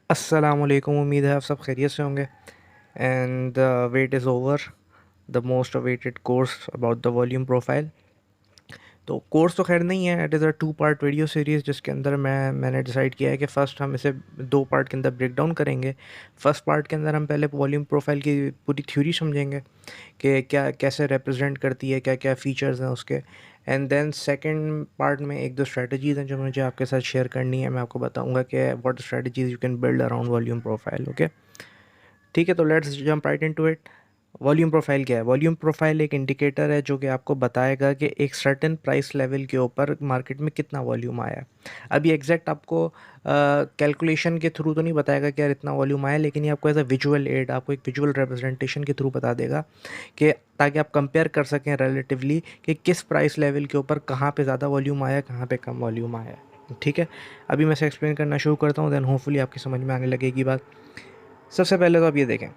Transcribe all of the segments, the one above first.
अस्सलामुअलैकुम। उम्मीद है आप सब खैरियत से होंगे। And the wait is over, the most awaited course about the volume profile. तो कोर्स तो खैर नहीं है, it is a 2 part video series जिसके अंदर मैंने डिसाइड किया है कि फ़र्स्ट हम इसे 2 पार्ट के अंदर ब्रेक डाउन करेंगे। फर्स्ट पार्ट के अंदर हम पहले वॉल्यूम प्रोफाइल की पूरी थ्योरी समझेंगे कि क्या कैसे रिप्रेजेंट करती है, क्या क्या फ़ीचर्स हैं उसके। एंड देन सेकंड पार्ट में एक दो स्ट्रेटजीज़ हैं जो मुझे आपके साथ शेयर करनी है। मैं आपको बताऊंगा कि what strategies you can build around volume profile. Okay, ठीक है, तो let's jump right into it. Volume profile क्या है? वॉल्यूम प्रोफाइल एक इंडिकेटर है जो कि आपको बताएगा कि एक सर्टेन प्राइस लेवल के ऊपर मार्केट में कितना वॉल्यूम आया है। अभी एग्जैक्ट आपको कैलकुलेशन के थ्रू तो नहीं बताएगा कि यार इतना वॉल्यूम आया, लेकिन ये आपको एज अ विजुअल एड, आपको एक विजुअल रिप्रेजेंटेशन के थ्रू बता देगा कि ताकि आप कंपेयर कर सकें रिलेटिवली कि किस प्राइस लेवल के ऊपर कहाँ पे ज़्यादा वॉल्यूम आया, कहाँ पे कम वॉल्यूम आया है। ठीक है, अभी मैं इसे एक्सप्लेन करना शुरू करता हूँ, देन होपफुली आपकी समझ में आने लगेगी बात। सबसे पहले तो आप ये देखें,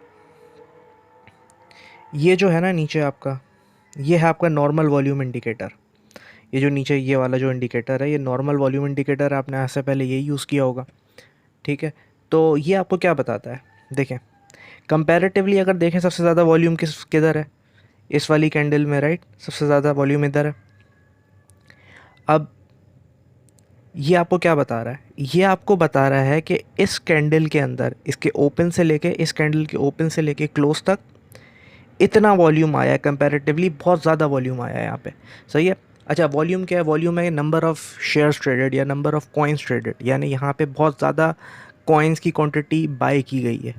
ये जो है ना नीचे आपका, ये है आपका नॉर्मल वॉल्यूम इंडिकेटर। ये जो नीचे ये वाला जो इंडिकेटर है, ये नॉर्मल वॉल्यूम इंडिकेटर है। आपने आज से पहले यही यूज़ किया होगा। ठीक है, तो ये आपको क्या बताता है? देखें, कंपैरेटिवली अगर देखें सबसे ज़्यादा वॉल्यूम किधर है? इस वाली कैंडल में, राइट? सबसे ज़्यादा वॉल्यूम इधर है। अब ये आपको क्या बता रहा है? ये आपको बता रहा है कि इस कैंडल के अंदर, इसके ओपन से लेके, इस कैंडल के ओपन से लेके क्लोज तक इतना वॉल्यूम आया है, कंपैरेटिवली बहुत ज़्यादा वॉल्यूम आया है यहाँ पे। सही है। अच्छा, वॉल्यूम क्या है? वॉल्यूम है नंबर ऑफ़ शेयर्स ट्रेडेड या नंबर ऑफ़ कॉइन्स ट्रेडेड, यानी यहाँ पे बहुत ज़्यादा कॉइन्स की क्वांटिटी बाय की गई है।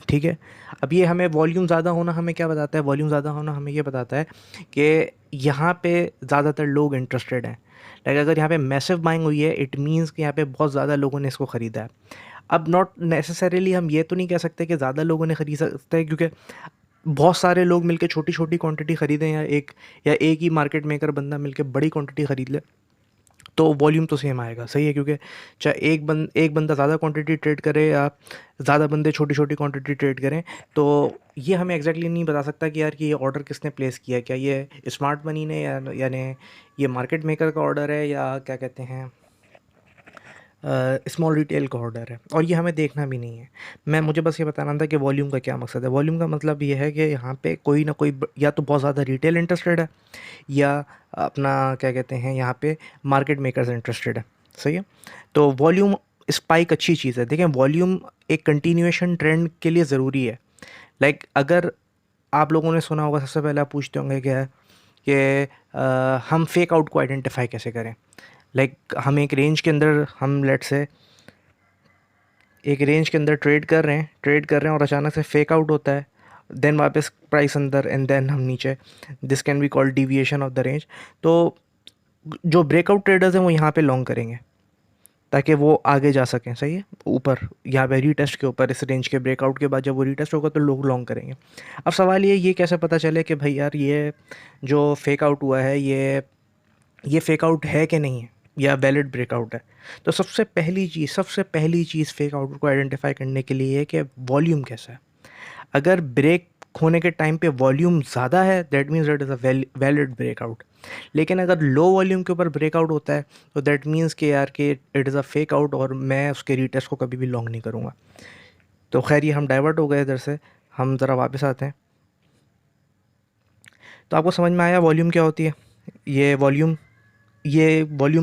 ठीक है, अब ये हमें वॉल्यूम ज़्यादा होना हमें क्या बताता है? वॉल्यूम ज़्यादा होना हमें ये बताता है कि यहाँ पे ज़्यादातर लोग इंटरेस्टेड हैं। लाइक अगर यहाँ पे मैसिव बाइंग हुई है, इट मीन्स कि यहाँ पे बहुत ज़्यादा लोगों ने इसको ख़रीदा है। अब नॉट नेसेसरीली हम ये तो नहीं कह सकते कि ज़्यादा लोगों ने खरीद सकते हैं, क्योंकि बहुत सारे लोग मिलके छोटी-छोटी क्वांटिटी खरीदें, या एक ही मार्केट मेकर बंदा मिलके बड़ी क्वांटिटी खरीद ले, तो वॉल्यूम तो सेम आएगा। सही है, क्योंकि चाहे एक बंदा ज़्यादा क्वांटिटी ट्रेड करे या ज़्यादा बंदे छोटी-छोटी क्वांटिटी ट्रेड करें, तो ये हमें एग्जैक्टली नहीं बता सकता कि यार कि ये ऑर्डर किसने प्लेस किया है। क्या ये स्मार्ट मनी ने, या यानी ये मार्केट मेकर का ऑर्डर है, या क्या कहते हैं, स्मॉल रिटेल का ऑर्डर है। और ये हमें देखना भी नहीं है। मुझे बस ये बताना था कि वॉल्यूम का क्या मकसद है। वॉल्यूम का मतलब ये है कि यहाँ पे कोई ना कोई या तो बहुत ज़्यादा रिटेल इंटरेस्टेड है, या अपना क्या कहते हैं, यहाँ पे मार्केट मेकर्स इंटरेस्टेड है। सही है, तो वॉल्यूम स्पाइक अच्छी चीज़ है। देखें, वॉल्यूम एक कंटिन्यूएशन ट्रेंड के लिए ज़रूरी है। लाइक अगर आप लोगों ने सुना होगा, सबसे पहले आप पूछते होंगे क्या है कि हम फेक आउट को आइडेंटिफाई कैसे करें। लाइक हम एक रेंज के अंदर, हम लेट से एक रेंज के अंदर ट्रेड कर रहे हैं और अचानक से फेक आउट होता है, देन वापस प्राइस अंदर, एंड देन हम नीचे। This can be called deviation of the range. तो जो ब्रेकआउट ट्रेडर्स हैं वो यहाँ पे लॉन्ग करेंगे ताकि वो आगे जा सकें। सही है, ऊपर यहाँ पे रीटेस्ट के ऊपर, इस रेंज के ब्रेकआउट के बाद जब वो रीटेस्ट होगा तो लोग लॉन्ग करेंगे। अब सवाल ये कैसे पता चले कि भाई यार ये जो फेक आउट हुआ है, ये फेक आउट है कि नहीं है, या वैलिड ब्रेकआउट है? तो सबसे पहली चीज़ फेक आउट को आइडेंटिफाई करने के लिए है कि वॉल्यूम कैसा है। अगर ब्रेक होने के टाइम पे वॉल्यूम ज़्यादा है, that means that is a valid breakout. लेकिन अगर लो वॉल्यूम के ऊपर ब्रेकआउट होता है, तो दैट मीन्स कि यार कि it is a fake out, और मैं उसके रीटेस्ट को कभी भी लॉन्ग नहीं करूँगा। तो खैर, ये हम डाइवर्ट हो गए इधर से, हम ज़रा वापस आते हैं। तो आपको समझ में आया वॉल्यूम क्या होती है? ये वॉल्यूम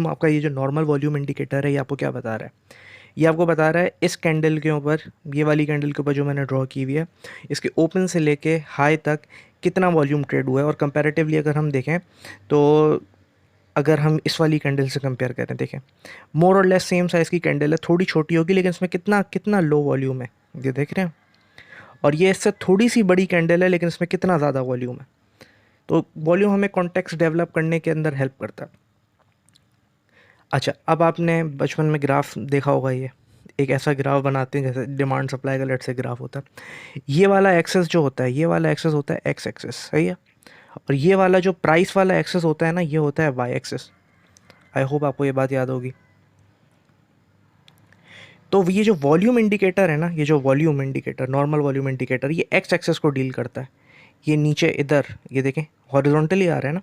आपका, ये जो नॉर्मल वॉल्यूम इंडिकेटर है, ये आपको क्या बता रहा है? ये आपको बता रहा है इस कैंडल के ऊपर, ये वाली कैंडल के ऊपर जो मैंने ड्रॉ की हुई है, इसके ओपन से लेके हाई तक कितना वॉल्यूम ट्रेड हुआ है। और कंपैरेटिवली अगर हम देखें, तो अगर हम इस वाली कैंडल से कंपेयर करें, देखें मोर और लेस सेम साइज़ की कैंडल है, थोड़ी छोटी होगी लेकिन इसमें कितना कितना लो वॉल्यूम है, ये देख रहे हैं। और ये इससे थोड़ी सी बड़ी कैंडल है लेकिन इसमें कितना ज़्यादा वॉल्यूम है। तो वॉल्यूम हमें कॉन्टेक्स्ट डेवलप करने के अंदर हेल्प करता है। अच्छा, अब आपने बचपन में ग्राफ देखा होगा, ये एक ऐसा ग्राफ बनाते हैं जैसे डिमांड सप्लाई का लेट से ग्राफ होता है। ये वाला एक्सेस जो होता है, ये वाला एक्सेस होता है एक्स एक्सेस। सही है, और ये वाला जो प्राइस वाला एक्सेस होता है ना, ये होता है वाई एक्सेस। आई होप आपको ये बात याद होगी। तो ये जो वॉल्यूम इंडिकेटर है ना, ये जो volume indicator, normal volume indicator, ये एक्स एक्सेस को डील करता है। ये नीचे इधर ये देखें, हॉरिजॉन्टली आ रहा है ना।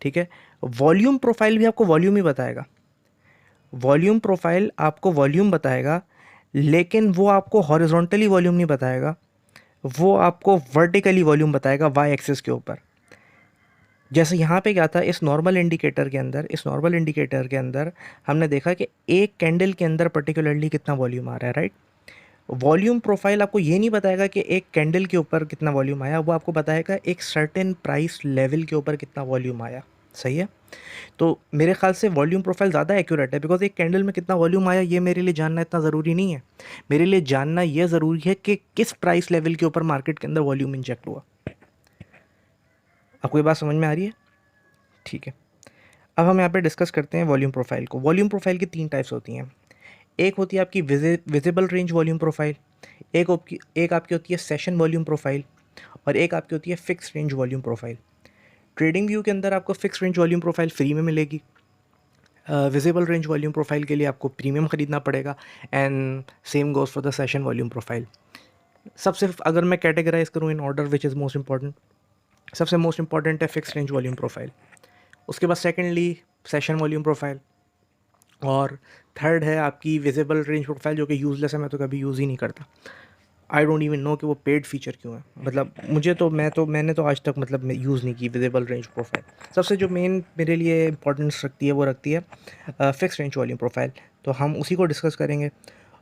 ठीक है, वॉल्यूम प्रोफाइल भी आपको वॉल्यूम ही बताएगा। वॉल्यूम प्रोफाइल आपको वॉल्यूम बताएगा, लेकिन वो आपको हॉरिजॉन्टली वॉल्यूम नहीं बताएगा, वो आपको वर्टिकली वॉल्यूम बताएगा वाई एक्सिस के ऊपर। जैसे यहाँ पे क्या था, इस नॉर्मल इंडिकेटर के अंदर हमने देखा कि एक कैंडल के अंदर पर्टिकुलरली कितना वॉल्यूम आ रहा है, राइट। वॉल्यूम प्रोफाइल आपको ये नहीं बताएगा कि एक कैंडल के ऊपर कितना वॉल्यूम आया, वो आपको बताएगा एक सर्टेन प्राइस लेवल के ऊपर कितना वॉल्यूम आया। सही है। तो मेरे ख्याल से वॉल्यूम प्रोफाइल ज़्यादा एक्यूरेट है, बिकॉज एक कैंडल में कितना वॉल्यूम आया ये मेरे लिए जानना इतना ज़रूरी नहीं है। मेरे लिए जानना यह ज़रूरी है कि किस प्राइस लेवल के ऊपर मार्केट के अंदर वॉल्यूम इंजेक्ट हुआ। आपको ये बात समझ में आ रही है? ठीक है। अब हम यहाँ पे डिस्कस करते हैं वॉल्यूम प्रोफाइल को। वॉल्यूम प्रोफाइल की 3 टाइप्स होती हैं। एक होती है आपकी विजिबल रेंज वॉल्यूम प्रोफाइल, एक आपकी होती है सेशन वॉल्यूम प्रोफाइल, और एक आपकी होती है fix range volume profile. Trading view के अंदर आपको fix range volume profile free में मिलेगी। विजिबल रेंज वॉल्यूम प्रोफाइल के लिए आपको प्रीमियम ख़रीदना पड़ेगा, and same goes for the session volume profile. सबसे अगर मैं कैटेगराइज करूँ in order which is most important, सबसे मोस्ट इंपॉर्टेंट है फिक्स रेंज वॉल्यूम प्रोफाइल, उसके बाद सेकेंडली सेशन वॉल्यूम प्रोफाइल, और थर्ड है आपकी विजिबल रेंज प्रोफाइल, जो कि यूज़लेस है, मैं तो कभी यूज़ ही नहीं करता। आई डोंट इवन नो कि वो पेड फीचर क्यों है, मतलब मैंने तो आज तक मतलब यूज़ नहीं की विजिबल रेंज प्रोफाइल। सबसे जो मेन मेरे लिए इंपॉर्टेंस रखती है वो रखती है फिक्स रेंज वॉल्यूम प्रोफाइल, तो हम उसी को डिस्कस करेंगे।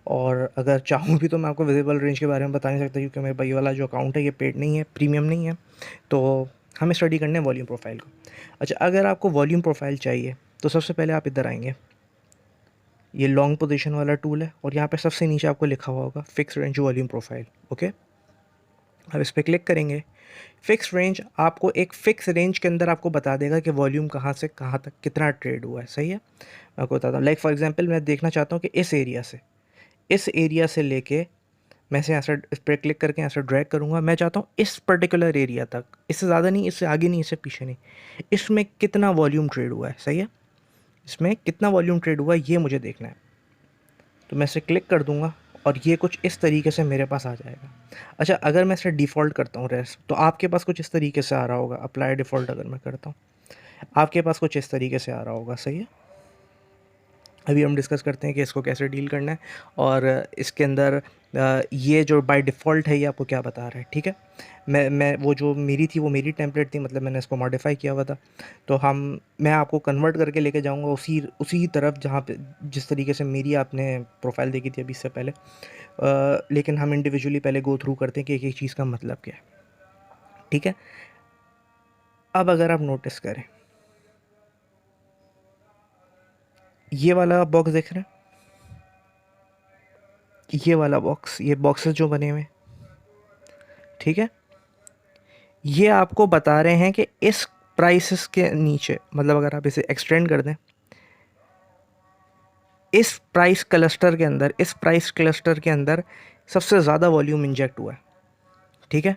और अगर चाहूँ भी तो मैं आपको विजिबल रेंज के बारे में बता नहीं सकता, क्योंकि मेरे भाई वाला जो अकाउंट है ये पेड नहीं है, प्रीमियम नहीं है, तो हमें स्टडी करने वॉल्यूम प्रोफाइल को। अच्छा, अगर आपको वॉल्यूम प्रोफाइल चाहिए तो सबसे पहले आप इधर आएंगे, ये लॉन्ग पोजीशन वाला टूल है, और यहाँ पे सबसे नीचे आपको लिखा हुआ होगा fix range volume profile. Okay, अब इस पर क्लिक करेंगे। फिक्स रेंज आपको एक फ़िक्स रेंज के अंदर आपको बता देगा कि वॉल्यूम कहाँ से कहाँ तक कितना ट्रेड हुआ है। सही है। मैं आपको बताता हूँ, लाइक फॉर एग्जांपल मैं देखना चाहता हूँ कि इस एरिया से लेके मैं इसे ऐसा इस पर क्लिक करके ऐसा ड्रैग करूँगा, मैं चाहता हूँ इस पर्टिकुलर एरिया तक, इससे ज़्यादा नहीं, इससे आगे नहीं, इससे पीछे नहीं, इसमें कितना वॉल्यूम ट्रेड हुआ है। सही है। इसमें कितना वॉल्यूम ट्रेड हुआ है ये मुझे देखना है, तो मैं इसे क्लिक कर दूंगा और ये कुछ इस तरीके से मेरे पास आ जाएगा। अच्छा, अगर मैं इसे डिफ़ॉल्ट करता हूँ रेस्ट, तो आपके पास कुछ इस तरीके से आ रहा होगा। अप्लाई डिफ़ॉल्ट अगर मैं करता हूँ, आपके पास कुछ इस तरीके से आ रहा होगा। सही है। अभी हम डिस्कस करते हैं कि इसको कैसे डील करना है, और इसके अंदर ये जो बाय डिफ़ॉल्ट है ये आपको क्या बता रहा है। ठीक है। मैं वो जो मेरी थी वो मेरी टेम्पलेट थी, मतलब मैंने इसको मॉडिफाई किया हुआ था, तो मैं आपको कन्वर्ट करके लेके जाऊंगा उसी तरफ जहाँ पे जिस तरीके से मेरी आपने प्रोफाइल देखी थी अभी इससे पहले। लेकिन हम इंडिविजुअली पहले गो थ्रू करते हैं कि एक एक चीज़ का मतलब क्या है। ठीक है। अब अगर आप नोटिस करें, ये वाला बॉक्स देख रहे हैं, ये वाला बॉक्स, ये बॉक्सेस जो बने हुए हैं, ठीक है, ये आपको बता रहे हैं कि इस प्राइसेस के नीचे, मतलब अगर आप इसे एक्सटेंड कर दें, इस प्राइस क्लस्टर के अंदर सबसे ज़्यादा वॉल्यूम इंजेक्ट हुआ है। ठीक है।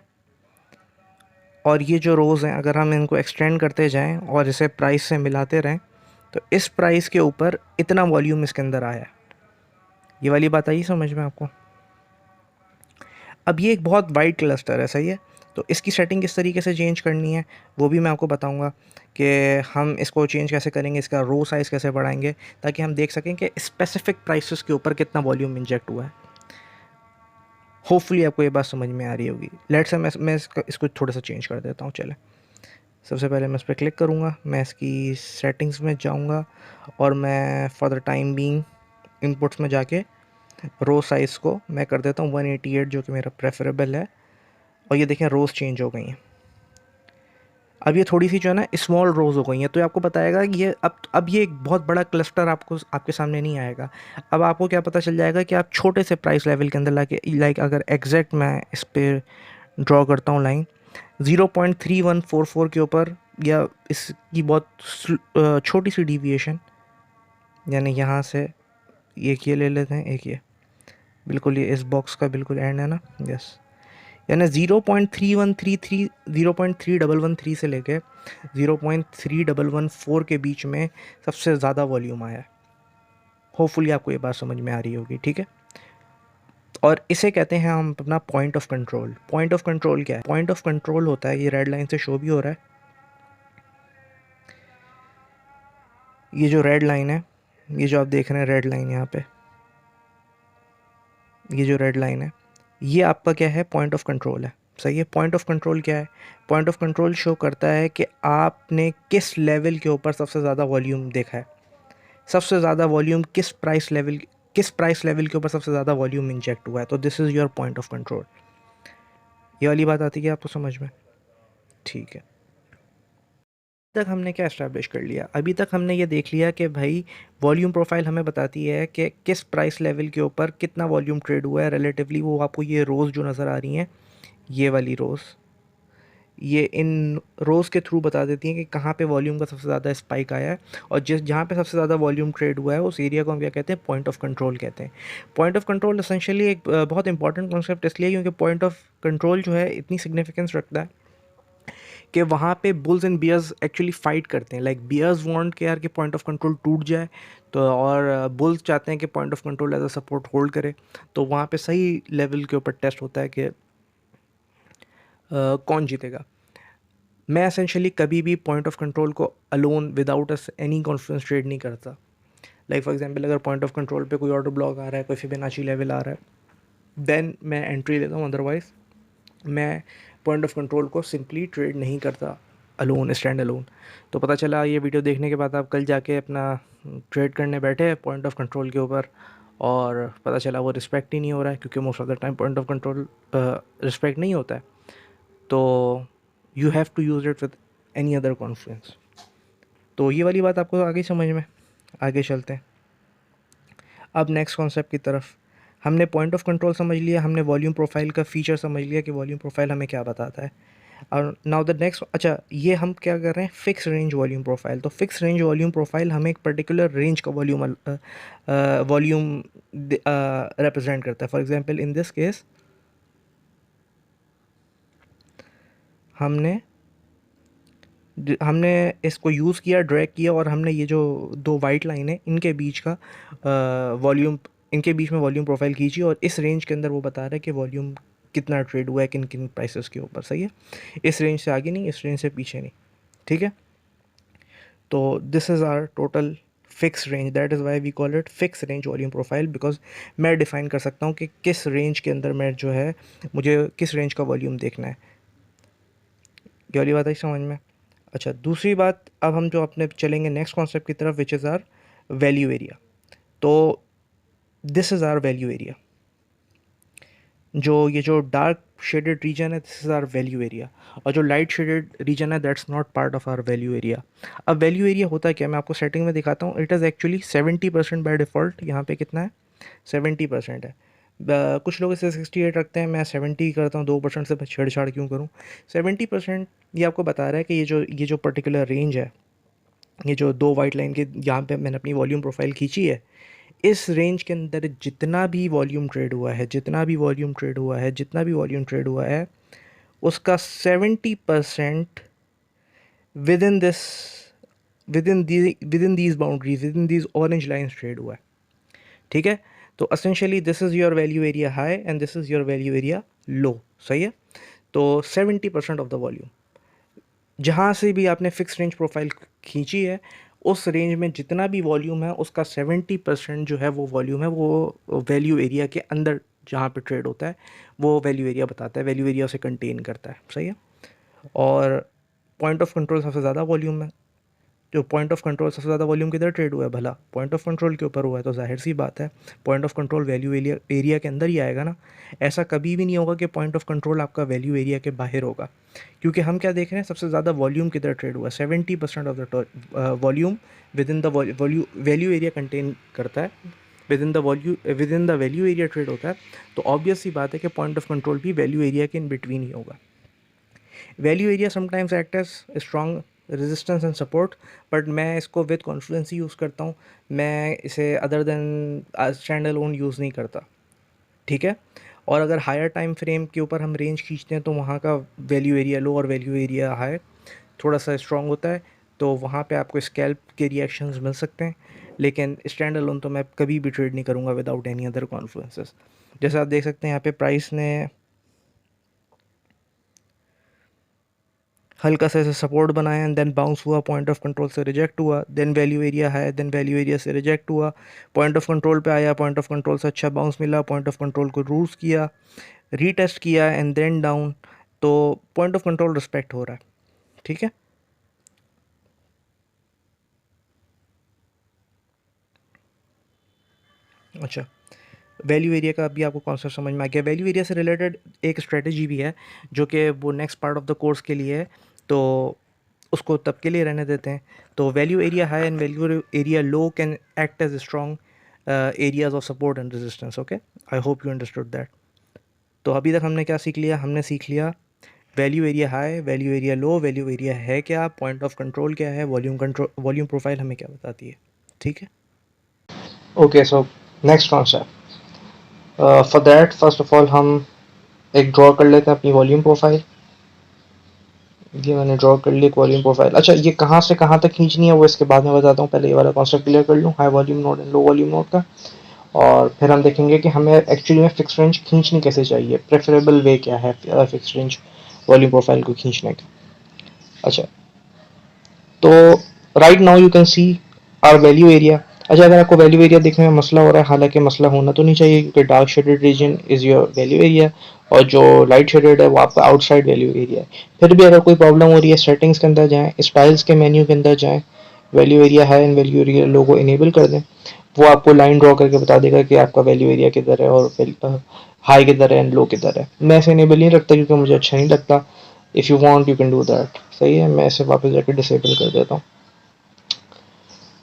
और ये जो रोज़ हैं, अगर हम इनको एक्सटेंड करते जाएं और इसे प्राइस से मिलाते रहें, तो इस प्राइस के ऊपर इतना वॉल्यूम इसके अंदर आया है। ये वाली बात आई समझ में आपको? अब ये एक बहुत वाइड क्लस्टर है। सही है। तो इसकी सेटिंग किस तरीके से चेंज करनी है वो भी मैं आपको बताऊंगा कि हम इसको चेंज कैसे करेंगे, इसका रो साइज़ कैसे बढ़ाएंगे, ताकि हम देख सकें कि स्पेसिफिक प्राइसेस के ऊपर कितना वॉल्यूम इंजेक्ट हुआ है। होपफुली आपको ये बात समझ में आ रही होगी। लेट्स से मैं इसको थोड़ा सा चेंज कर देता हूँ। चले, सबसे पहले मैं इस पर क्लिक करूँगा, मैं इसकी सेटिंग्स में जाऊँगा, और मैं for the time being inputs में जाके रो साइज़ को मैं कर देता हूँ 188, जो कि मेरा प्रेफरेबल है। और ये देखें, रोज़ चेंज हो गई हैं। अब ये थोड़ी सी जो है ना स्मॉल रोज़ हो गई हैं, तो ये आपको बताएगा कि ये अब ये एक बहुत बड़ा क्लस्टर आपको आपके सामने नहीं आएगा। अब आपको क्या पता चल जाएगा कि आप छोटे से प्राइस लेवल के अंदर लाके, लाइक अगर एग्जैक्ट मैं इस पर ड्रॉ करता हूँ लाइन 0.3144 के ऊपर, या इसकी बहुत छोटी सी डिविएशन, यानी यहाँ से एक ये ले लेते हैं, एक ये बिल्कुल ये इस बॉक्स का बिल्कुल एंड है ना, यस, यानी 0.3113 से लेके 0.3114 के बीच में सबसे ज़्यादा वॉल्यूम आया है। होपफुली आपको ये बात समझ में आ रही होगी। ठीक है। और इसे कहते हैं हम अपना point of control. Point of control क्या है? पॉइंट ऑफ कंट्रोल होता है, ये रेड लाइन से शो भी हो रहा है, ये जो रेड लाइन है, ये जो आप देख रहे हैं रेड लाइन यहाँ पे, ये जो रेड लाइन है, ये आपका क्या है, पॉइंट ऑफ कंट्रोल है। सही है। पॉइंट ऑफ कंट्रोल क्या है? पॉइंट ऑफ कंट्रोल शो करता है कि आपने किस लेवल के ऊपर सबसे ज़्यादा वॉल्यूम देखा है, सबसे ज़्यादा वॉल्यूम किस प्राइस लेवल के ऊपर सबसे ज़्यादा वॉल्यूम इंजेक्ट हुआ है। तो this is your point of control. ये वाली बात आती है आपको समझ में? ठीक है। तक हमने क्या एस्टैब्लिश कर लिया? अभी तक हमने ये देख लिया कि भाई वॉल्यूम प्रोफाइल हमें बताती है कि किस प्राइस लेवल के ऊपर कितना वॉल्यूम ट्रेड हुआ है रिलेटिवली। वो आपको ये रोज़ जो नज़र आ रही हैं, ये वाली रोज़, ये इन रोज़ के थ्रू बता देती हैं कि कहाँ पे वॉल्यूम का सबसे ज़्यादा स्पाइक आया है, और जहाँ पे सबसे ज़्यादा वॉल्यूम ट्रेड हुआ है उस एरिया को हम क्या कहते हैं, पॉइंट ऑफ कंट्रोल कहते हैं। पॉइंट ऑफ कंट्रोल एसेंशियली एक बहुत इंपॉर्टेंट कॉन्सेप्ट इसलिए क्योंकि पॉइंट ऑफ कंट्रोल जो है इतनी सिग्निफिकेंस रखता है कि वहाँ पे bulls and bears actually fight करते हैं। लाइक बियर्स वांट के यार कि पॉइंट ऑफ कंट्रोल टूट जाए, तो और बुल्स चाहते हैं कि point of control as a support hold करे। तो वहाँ पे सही लेवल के ऊपर टेस्ट होता है कि कौन जीतेगा। मैं एसेंशियली कभी भी पॉइंट ऑफ कंट्रोल को alone without any confidence trade नहीं करता। लाइक फॉर एग्जांपल, अगर पॉइंट ऑफ कंट्रोल पे कोई ऑर्डर ब्लॉक आ रहा है, कोई फिबोनाची लेवल आ रहा है, देन मैं एंट्री लेता हूँ। अदरवाइज़ मैं पॉइंट ऑफ कंट्रोल को सिंपली ट्रेड नहीं करता अलोन, स्टैंड अलोन। तो पता चला ये वीडियो देखने के बाद आप कल जाके अपना ट्रेड करने बैठे पॉइंट ऑफ कंट्रोल के ऊपर, और पता चला वो रिस्पेक्ट ही नहीं हो रहा है, क्योंकि most of the time point of control respect नहीं होता है। तो you have to use it with any other conference. तो ये वाली बात आपको आगे समझ में, आगे चलते हैं। अब नेक्स्ट कॉन्सेप्ट की तरफ। हमने पॉइंट ऑफ कंट्रोल समझ लिया, हमने वॉल्यूम प्रोफाइल का फीचर समझ लिया कि वॉल्यूम प्रोफाइल हमें क्या बताता है। और नाउ द नेक्स्ट, अच्छा ये हम क्या कर रहे हैं, फिक्स रेंज वॉल्यूम प्रोफाइल। तो फिक्स रेंज वॉल्यूम प्रोफाइल हमें एक पर्टिकुलर रेंज का वॉल्यूम रिप्रेजेंट करता है। For example in this case हमने हमने इसको यूज़ किया, ड्रैग किया, और हमने ये जो दो वाइट लाइन है इनके बीच का वॉल्यूम, इनके बीच में वॉल्यूम प्रोफाइल खींची, और इस रेंज के अंदर वो बता रहा है कि वॉल्यूम कितना ट्रेड हुआ है किन किन प्राइसेस के ऊपर। सही है। इस रेंज से आगे नहीं, इस रेंज से पीछे नहीं। ठीक है। तो this is our total fix range, that is why we call it fix range volume profile, because मैं डिफाइन कर सकता हूँ कि किस रेंज के अंदर मैं जो है, मुझे किस रेंज का वॉल्यूम देखना है। ये वाली बात आई समझ में? अच्छा, दूसरी बात, अब हम जो अपने चलेंगे नेक्स्ट कॉन्सेप्ट की तरफ, which is our value area. तो this is our value area. जो ये जो डार्क शेडेड रीजन है, this is our value area, और जो लाइट शेडेड रीजन है, that's not part of our value area. अब वैल्यू एरिया होता है क्या, मैं आपको सेटिंग में दिखाता हूँ। It is actually 70% by default. यहाँ पे कितना है, 70% है। कुछ लोग इसे 68 रखते हैं, मैं 70 करता हूँ, 2% से छेड़छाड़ क्यों करूँ। 70% ये आपको बता रहा है कि ये जो पर्टिकुलर रेंज है, ये जो दो वाइट लाइन के यहाँ पे मैंने अपनी वॉल्यूम प्रोफाइल खींची है, इस रेंज के अंदर जितना भी वॉल्यूम ट्रेड हुआ है, जितना भी वॉल्यूम ट्रेड हुआ है, जितना भी वॉल्यूम ट्रेड हुआ है, उसका 70% within this within these boundaries, within these orange lines trade हुआ है। ठीक है। तो essentially this is your value area high and this is your value area low. सही है। तो 70% ऑफ द वॉल्यूम, जहाँ से भी आपने फिक्स रेंज प्रोफाइल खींची है, उस रेंज में जितना भी वॉल्यूम है उसका 70% जो है वो वॉल्यूम है, वो वैल्यू एरिया के अंदर जहाँ पे ट्रेड होता है, वो वैल्यू एरिया बताता है, वैल्यू एरिया उसे कंटेन करता है। सही है। और पॉइंट ऑफ कंट्रोल सबसे ज़्यादा वॉल्यूम है, जो पॉइंट ऑफ कंट्रोल सबसे ज़्यादा वॉल्यूम किधर ट्रेड हुआ है, भला पॉइंट ऑफ कंट्रोल के ऊपर हुआ है, तो जाहिर सी बात है point of control value area के अंदर ही आएगा ना। ऐसा कभी भी नहीं होगा कि पॉइंट ऑफ कंट्रोल आपका वैल्यू एरिया के बाहर होगा, क्योंकि हम क्या देख रहे हैं, सबसे ज़्यादा वॉल्यूम किधर ट्रेड हुआ है। 70% of the volume within the value area contain करता है, within the value area trade होता है। तो ऑब्वियस सी बात है कि पॉइंट ऑफ कंट्रोल भी वैल्यू एरिया के इन बिटवीन ही होगा। Value area sometimes act as strong resistance and support, but मैं इसको विद कॉन्फिडेंस ही यूज़ करता हूँ। मैं इसे other than stand alone use नहीं करता। ठीक है। और अगर हायर टाइम फ्रेम के ऊपर हम रेंज खींचते हैं, तो वहाँ का वैल्यू एरिया लो और वैल्यू एरिया हाई थोड़ा सा स्ट्रॉन्ग होता है, तो वहाँ पे आपको स्कैल्प के रिएक्शंस मिल सकते हैं। लेकिन स्टैंड अलोन तो मैं कभी भी ट्रेड नहीं करूँगा विदाउट एनी अदर कॉन्फ्लुएंसेस। जैसे आप देख सकते हैं यहाँ पे प्राइस ने हल्का सा ऐसे सपोर्ट बनाया एंड देन बाउंस हुआ, पॉइंट ऑफ कंट्रोल से रिजेक्ट हुआ, देन वैल्यू एरिया है, देन वैल्यू एरिया से रिजेक्ट हुआ, पॉइंट ऑफ कंट्रोल पे आया, पॉइंट ऑफ कंट्रोल से अच्छा बाउंस मिला, पॉइंट ऑफ कंट्रोल को रूज किया, रीटेस्ट किया एंड देन डाउन। तो पॉइंट ऑफ कंट्रोल रिस्पेक्ट हो रहा है, ठीक है। अच्छा, वैल्यू एरिया का अभी आपको कॉन्सेप्ट समझ में आ गया। वैल्यू एरिया से रिलेटेड एक स्ट्रेटजी भी है जो कि वो next part of the course के लिए है, तो उसको तब के लिए रहने देते हैं। तो value area high and value area low can act as strong areas of support and resistance. Okay, I hope you understood that. तो अभी तक हमने क्या सीख लिया? हमने सीख लिया value area high, value area low, value area है क्या, पॉइंट ऑफ कंट्रोल क्या है, वॉल्यूम प्रोफाइल हमें क्या बताती है, ठीक है। Okay, so next concept, for that first of all हम एक ड्रॉ कर लेते हैं अपनी वॉल्यूम प्रोफाइल। ये मैंने ड्रॉ कर ली एक वॉल्यूम प्रोफाइल। अच्छा, ये कहाँ से कहाँ तक खींचनी है वो इसके बाद में बताता हूँ, पहले ये वाला कॉन्सेप्ट क्लियर कर लूँ high volume node and low volume node का, और फिर हम देखेंगे कि हमें एक्चुअली में फिक्स रेंज खींचनी कैसे चाहिए, प्रेफरेबल वे क्या है फिक्स रेंज वॉल्यूम प्रोफाइल को खींचने का। अच्छा, तो right now you can see our value area. अच्छा, अगर आपको वैल्यू एरिया देखने में मसला हो रहा है, हालांकि मसला होना तो नहीं चाहिए क्योंकि dark shaded reason is your value area और जो लाइट शेडेड है वो आपका आउटसाइड वैल्यू एरिया है। फिर भी अगर कोई प्रॉब्लम हो रही है, सेटिंग्स के अंदर जाएं, स्टाइल्स के मेन्यू के अंदर जाएं, वैल्यू एरिया है एंड वैल्यू एरिया लो को इनेबल कर दें, वो आपको लाइन ड्रॉ करके बता देगा कि आपका वैल्यू एरिया किधर है और हाई किधर है एंड लो किधर है। मैं ऐसे इनेबल नहीं रखता क्योंकि मुझे अच्छा नहीं लगता। If you want you can do that. सही है, मैं इसे वापस जाकर डिसेबल कर देता हूँ।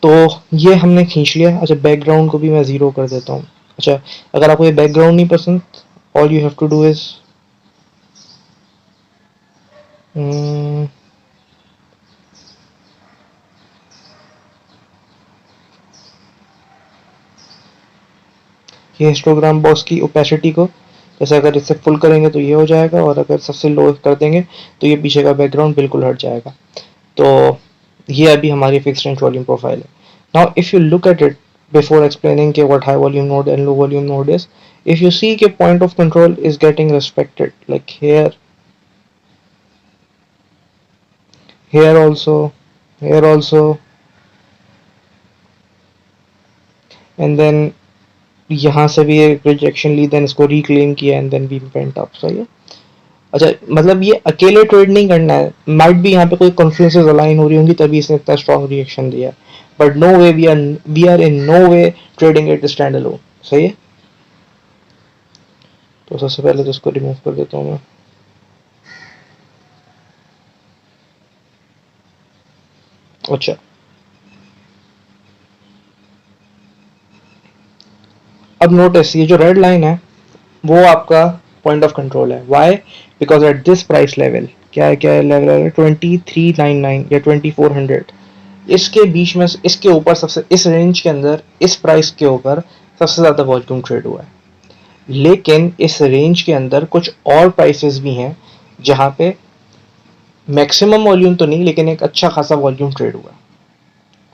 तो ये हमने खींच लिया। अच्छा, बैकग्राउंड को भी मैं ज़ीरो कर देता हूँ। अच्छा, अगर आपको ये बैकग्राउंड नहीं पसंद, all you have to do is ये हिस्टोग्राम बॉक्स की ओपेसिटी को, जैसे अगर इससे फुल करेंगे तो ये हो जाएगा और अगर सबसे लो कर देंगे तो ये पीछे का बैकग्राउंड बिल्कुल हट जाएगा। तो ये अभी हमारी फिक्स रेंज वॉल्यूम प्रोफाइल है। Now if you look at it before explaining के what high volume node and low volume node is, if you see के point of control is getting respected, like here also, here also, and then यहाँ से भी एक rejection ली, then इसको reclaim किया and then we went up. सही है। अच्छा, मतलब ये अकेले ट्रेड नहीं करना है, माइट भी यहाँ पे कोई कॉन्फ्लुएंसेस अलाइन हो रही होंगी तभी इसने इतना स्ट्रॉन्ग रिएक्शन दिया, but no way we are in no way trading it stand alone. सही है। तो सबसे पहले तो इसको रिमूव कर देता हूँ मैं। अच्छा, अब नोटिस ये जो रेड लाइन है वो आपका पॉइंट ऑफ कंट्रोल है। Why? Because at this price level क्या क्या लेवल है, 2399 या 2400, इसके बीच में, इसके ऊपर सबसे, इस रेंज के अंदर, इस प्राइस के ऊपर सबसे ज्यादा वॉल्यूम ट्रेड हुआ है। लेकिन इस रेंज के अंदर कुछ और प्राइसेस भी हैं जहां पे मैक्सिमम वॉल्यूम तो नहीं लेकिन एक अच्छा खासा वॉल्यूम ट्रेड हुआ है।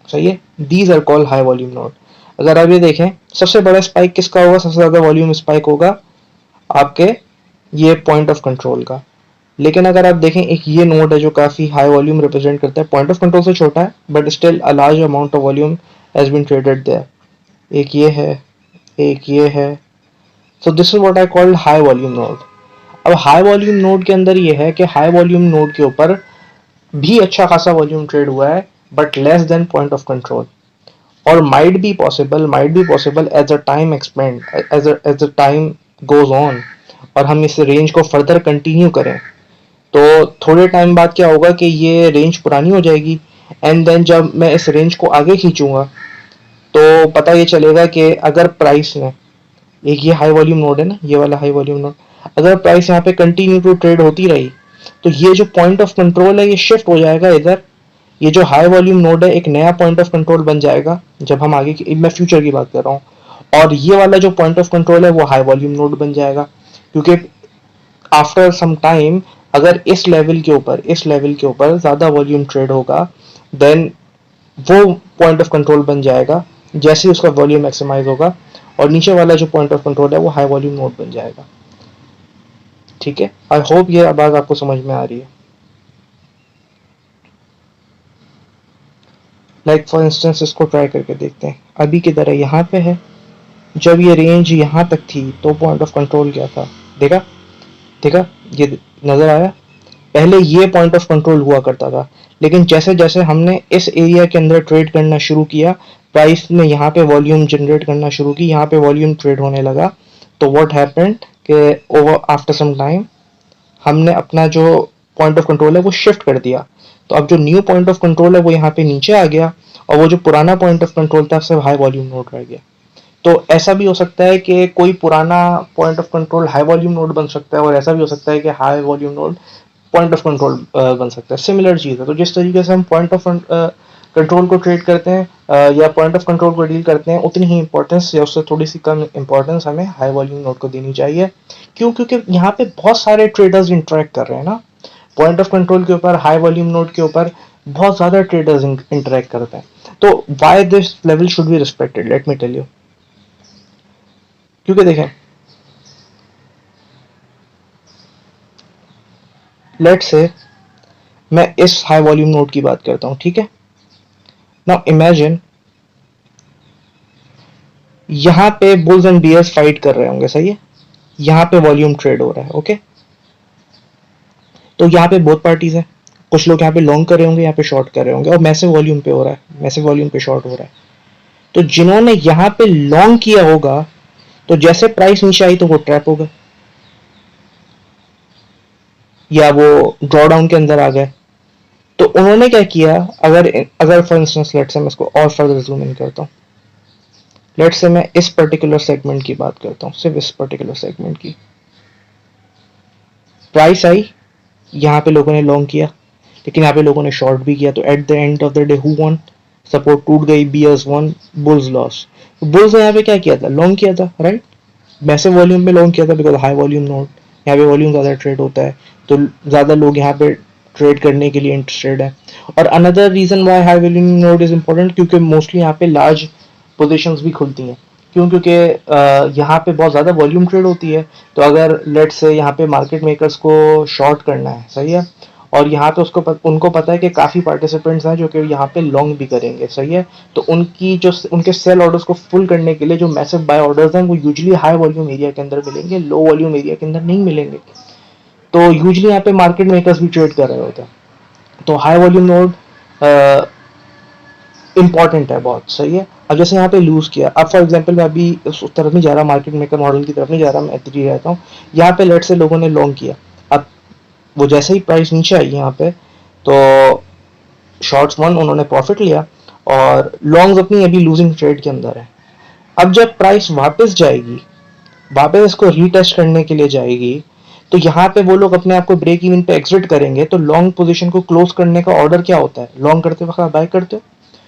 सही है। These are called high volume node. अगर आप ये देखें, सबसे बड़ा स्पाइक किसका होगा, सबसे ज्यादा वॉल्यूम स्पाइक होगा आपके ये पॉइंट ऑफ कंट्रोल का। लेकिन अगर आप देखें, एक ये नोड है जो काफी हाई वॉल्यूम रिप्रेजेंट करता है, पॉइंट ऑफ कंट्रोल से छोटा है but still a large amount of volume has been traded there. एक ये है, एक ये है। So this is what I called high volume node. अब हाई वॉल्यूम नोड के अंदर ये है कि हाई वॉल्यूम नोड के ऊपर भी अच्छा खासा वॉल्यूम ट्रेड हुआ है but less than point of control, और might be possible as the time expand, as the time goes on, और हम इस रेंज को फर्दर कंटिन्यू करें तो थोड़े टाइम बाद क्या होगा कि ये रेंज पुरानी हो जाएगी एंड देन जब मैं इस रेंज को आगे खींचूंगा तो पता ये चलेगा कि अगर प्राइस ने, एक ये हाई वॉल्यूम नोड है ना, ये वाला हाई वॉल्यूम नोड, अगर प्राइस यहाँ पे कंटिन्यू टू ट्रेड होती रही तो ये जो पॉइंट ऑफ कंट्रोल है ये शिफ्ट हो जाएगा इधर। ये जो हाई वॉल्यूम नोड है एक नया पॉइंट ऑफ कंट्रोल बन जाएगा जब हम आगे की, मैं फ्यूचर की बात कर रहा हूँ, और ये वाला जो पॉइंट ऑफ कंट्रोल है वो हाई वॉल्यूम नोड बन जाएगा क्योंकि आफ्टर सम टाइम अगर इस लेवल के ऊपर ज्यादा वॉल्यूम ट्रेड होगा देन वो पॉइंट ऑफ कंट्रोल बन जाएगा जैसे ही उसका वॉल्यूम मैक्सिमाइज होगा, और नीचे वाला जो पॉइंट ऑफ कंट्रोल है वो हाई वॉल्यूम नोड बन जाएगा। ठीक है, आई होप ये बात आपको समझ में आ रही है। लाइक फॉर इंस्टेंस इसको ट्राई करके देखते हैं, अभी की तरह यहाँ पे है, जब ये रेंज यहाँ तक थी तो पॉइंट ऑफ कंट्रोल क्या था, देखा, देखा, ये नजर आया, पहले ये पॉइंट ऑफ कंट्रोल हुआ करता था, लेकिन जैसे जैसे हमने इस एरिया के अंदर ट्रेड करना शुरू किया, प्राइस ने यहाँ पे वॉल्यूम जनरेट करना शुरू की, यहाँ पे वॉल्यूम ट्रेड होने लगा, तो व्हाट हैपेंड कि ओवर आफ्टर सम टाइम हमने अपना जो पॉइंट ऑफ कंट्रोल है वो शिफ्ट कर दिया, तो अब जो न्यू पॉइंट ऑफ कंट्रोल है वो यहाँ पे नीचे आ गया, और वो जो पुराना पॉइंट ऑफ कंट्रोल था सिर्फ हाई वॉल्यूम नोड रह गया। तो ऐसा भी हो सकता है कि कोई पुराना point of control high volume node बन सकता है, और ऐसा भी हो सकता है कि high volume node point of control बन सकता है, सिमिलर चीज़ है। तो जिस तरीके से हम पॉइंट ऑफ कंट्रोल को ट्रेड करते हैं या पॉइंट ऑफ कंट्रोल को डील करते हैं, उतनी ही इंपॉर्टेंस या उससे थोड़ी सी कम इंपॉर्टेंस हमें हाई वॉल्यूम नोड को देनी चाहिए। क्यों? क्योंकि यहाँ पे बहुत सारे ट्रेडर्स इंटरेक्ट कर रहे हैं ना, पॉइंट ऑफ कंट्रोल के ऊपर, हाई वॉल्यूम नोड के ऊपर बहुत ज़्यादा ट्रेडर्स इंटरेक्ट करते हैं। तो why this level should be respected, let me tell you. क्योंकि देखें, लेट से मैं इस हाई वॉल्यूम नोड की बात करता हूँ, ठीक है। नाउ इमेजिन यहाँ पे बुल्स एंड बियर्स फाइट कर रहे होंगे, सही है, यहाँ पे वॉल्यूम ट्रेड हो रहा है, ओके। तो यहाँ पे बोथ पार्टीज है, कुछ लोग यहाँ पे लॉन्ग कर रहे होंगे, यहाँ पे शॉर्ट कर रहे होंगे, और मैसिव वॉल्यूम पे हो रहा है, मैसिव वॉल्यूम पे शॉर्ट हो रहा है। तो जिन्होंने यहाँ पे लॉन्ग किया होगा, तो जैसे प्राइस नीचे आई तो वो ट्रैप हो गए, या वो ड्रॉ डाउन के अंदर आ गए। तो उन्होंने क्या किया, अगर अगर फॉर इंस्टेंस लेट से मैं इसको और फर्दर जूम इन करता हूँ, लेट से मैं इस पर्टिकुलर सेगमेंट की बात करता हूँ, सिर्फ इस पर्टिकुलर सेगमेंट की, प्राइस आई, यहाँ पे लोगों ने लॉन्ग किया, लेकिन यहाँ पे लोगों ने शॉर्ट भी किया, तो at the end of the day who won, support टूट गई, बियर्स वन, बुल्स लॉस। बुल्स ने यहाँ पे क्या किया था, लॉन्ग किया था, राइट, मैसिव वॉल्यूम में लॉन्ग किया था, बिकॉज हाई वॉल्यूम नोड, यहाँ पे वॉल्यूम ज़्यादा ट्रेड होता है, तो ज़्यादा लोग यहाँ पे ट्रेड करने के लिए इंटरेस्टेड है। और another reason why high volume node is important, क्योंकि मोस्टली यहाँ पे लार्ज पोजिशंस भी खुलती हैं। क्यों? क्योंकि यहाँ पे बहुत ज़्यादा वॉल्यूम ट्रेड होती है, तो अगर लेट से यहाँ पे मार्केट मेकर्स को शॉर्ट करना है, सही है, और यहाँ पे उनको पता है कि काफ़ी पार्टिसिपेंट्स हैं जो कि यहाँ पे लॉन्ग भी करेंगे, सही है, तो उनकी जो उनके सेल ऑर्डर्स को फुल करने के लिए जो मैसिव बाय ऑर्डर्स हैं वो यूजुअली हाई वॉल्यूम एरिया के अंदर मिलेंगे, लो वॉल्यूम एरिया के अंदर नहीं मिलेंगे। तो यूजुअली यहाँ पे मार्केट मेकर्स भी ट्रेड कर रहे होते हैं, तो हाई वॉल्यूम नोड इंपॉर्टेंट है बहुत, सही है। अब जैसे यहाँ पे लूज किया, अब फॉर एग्जांपल मैं अभी उस तरफ नहीं जा रहा, मार्केट मेकर मॉडल की तरफ नहीं जा रहा, मैं इधर ही रहता हूँ। यहाँ पे लेट से लोगों ने लॉन्ग किया, अब वो जैसे ही प्राइस नीचे आई यहाँ पे, तो शॉर्ट्स वन, उन्होंने प्रॉफिट लिया, और लॉन्ग्स अपनी अभी लूजिंग ट्रेड के अंदर है। अब जब प्राइस वापस जाएगी, वापस इसको रीटेस्ट करने के लिए जाएगी, तो यहाँ पे वो लोग अपने आप को ब्रेक इवन पे एग्जिट करेंगे, तो लॉन्ग पोजीशन को क्लोज करने का ऑर्डर क्या होता है, लॉन्ग करते वक्त आप बाय करते हो,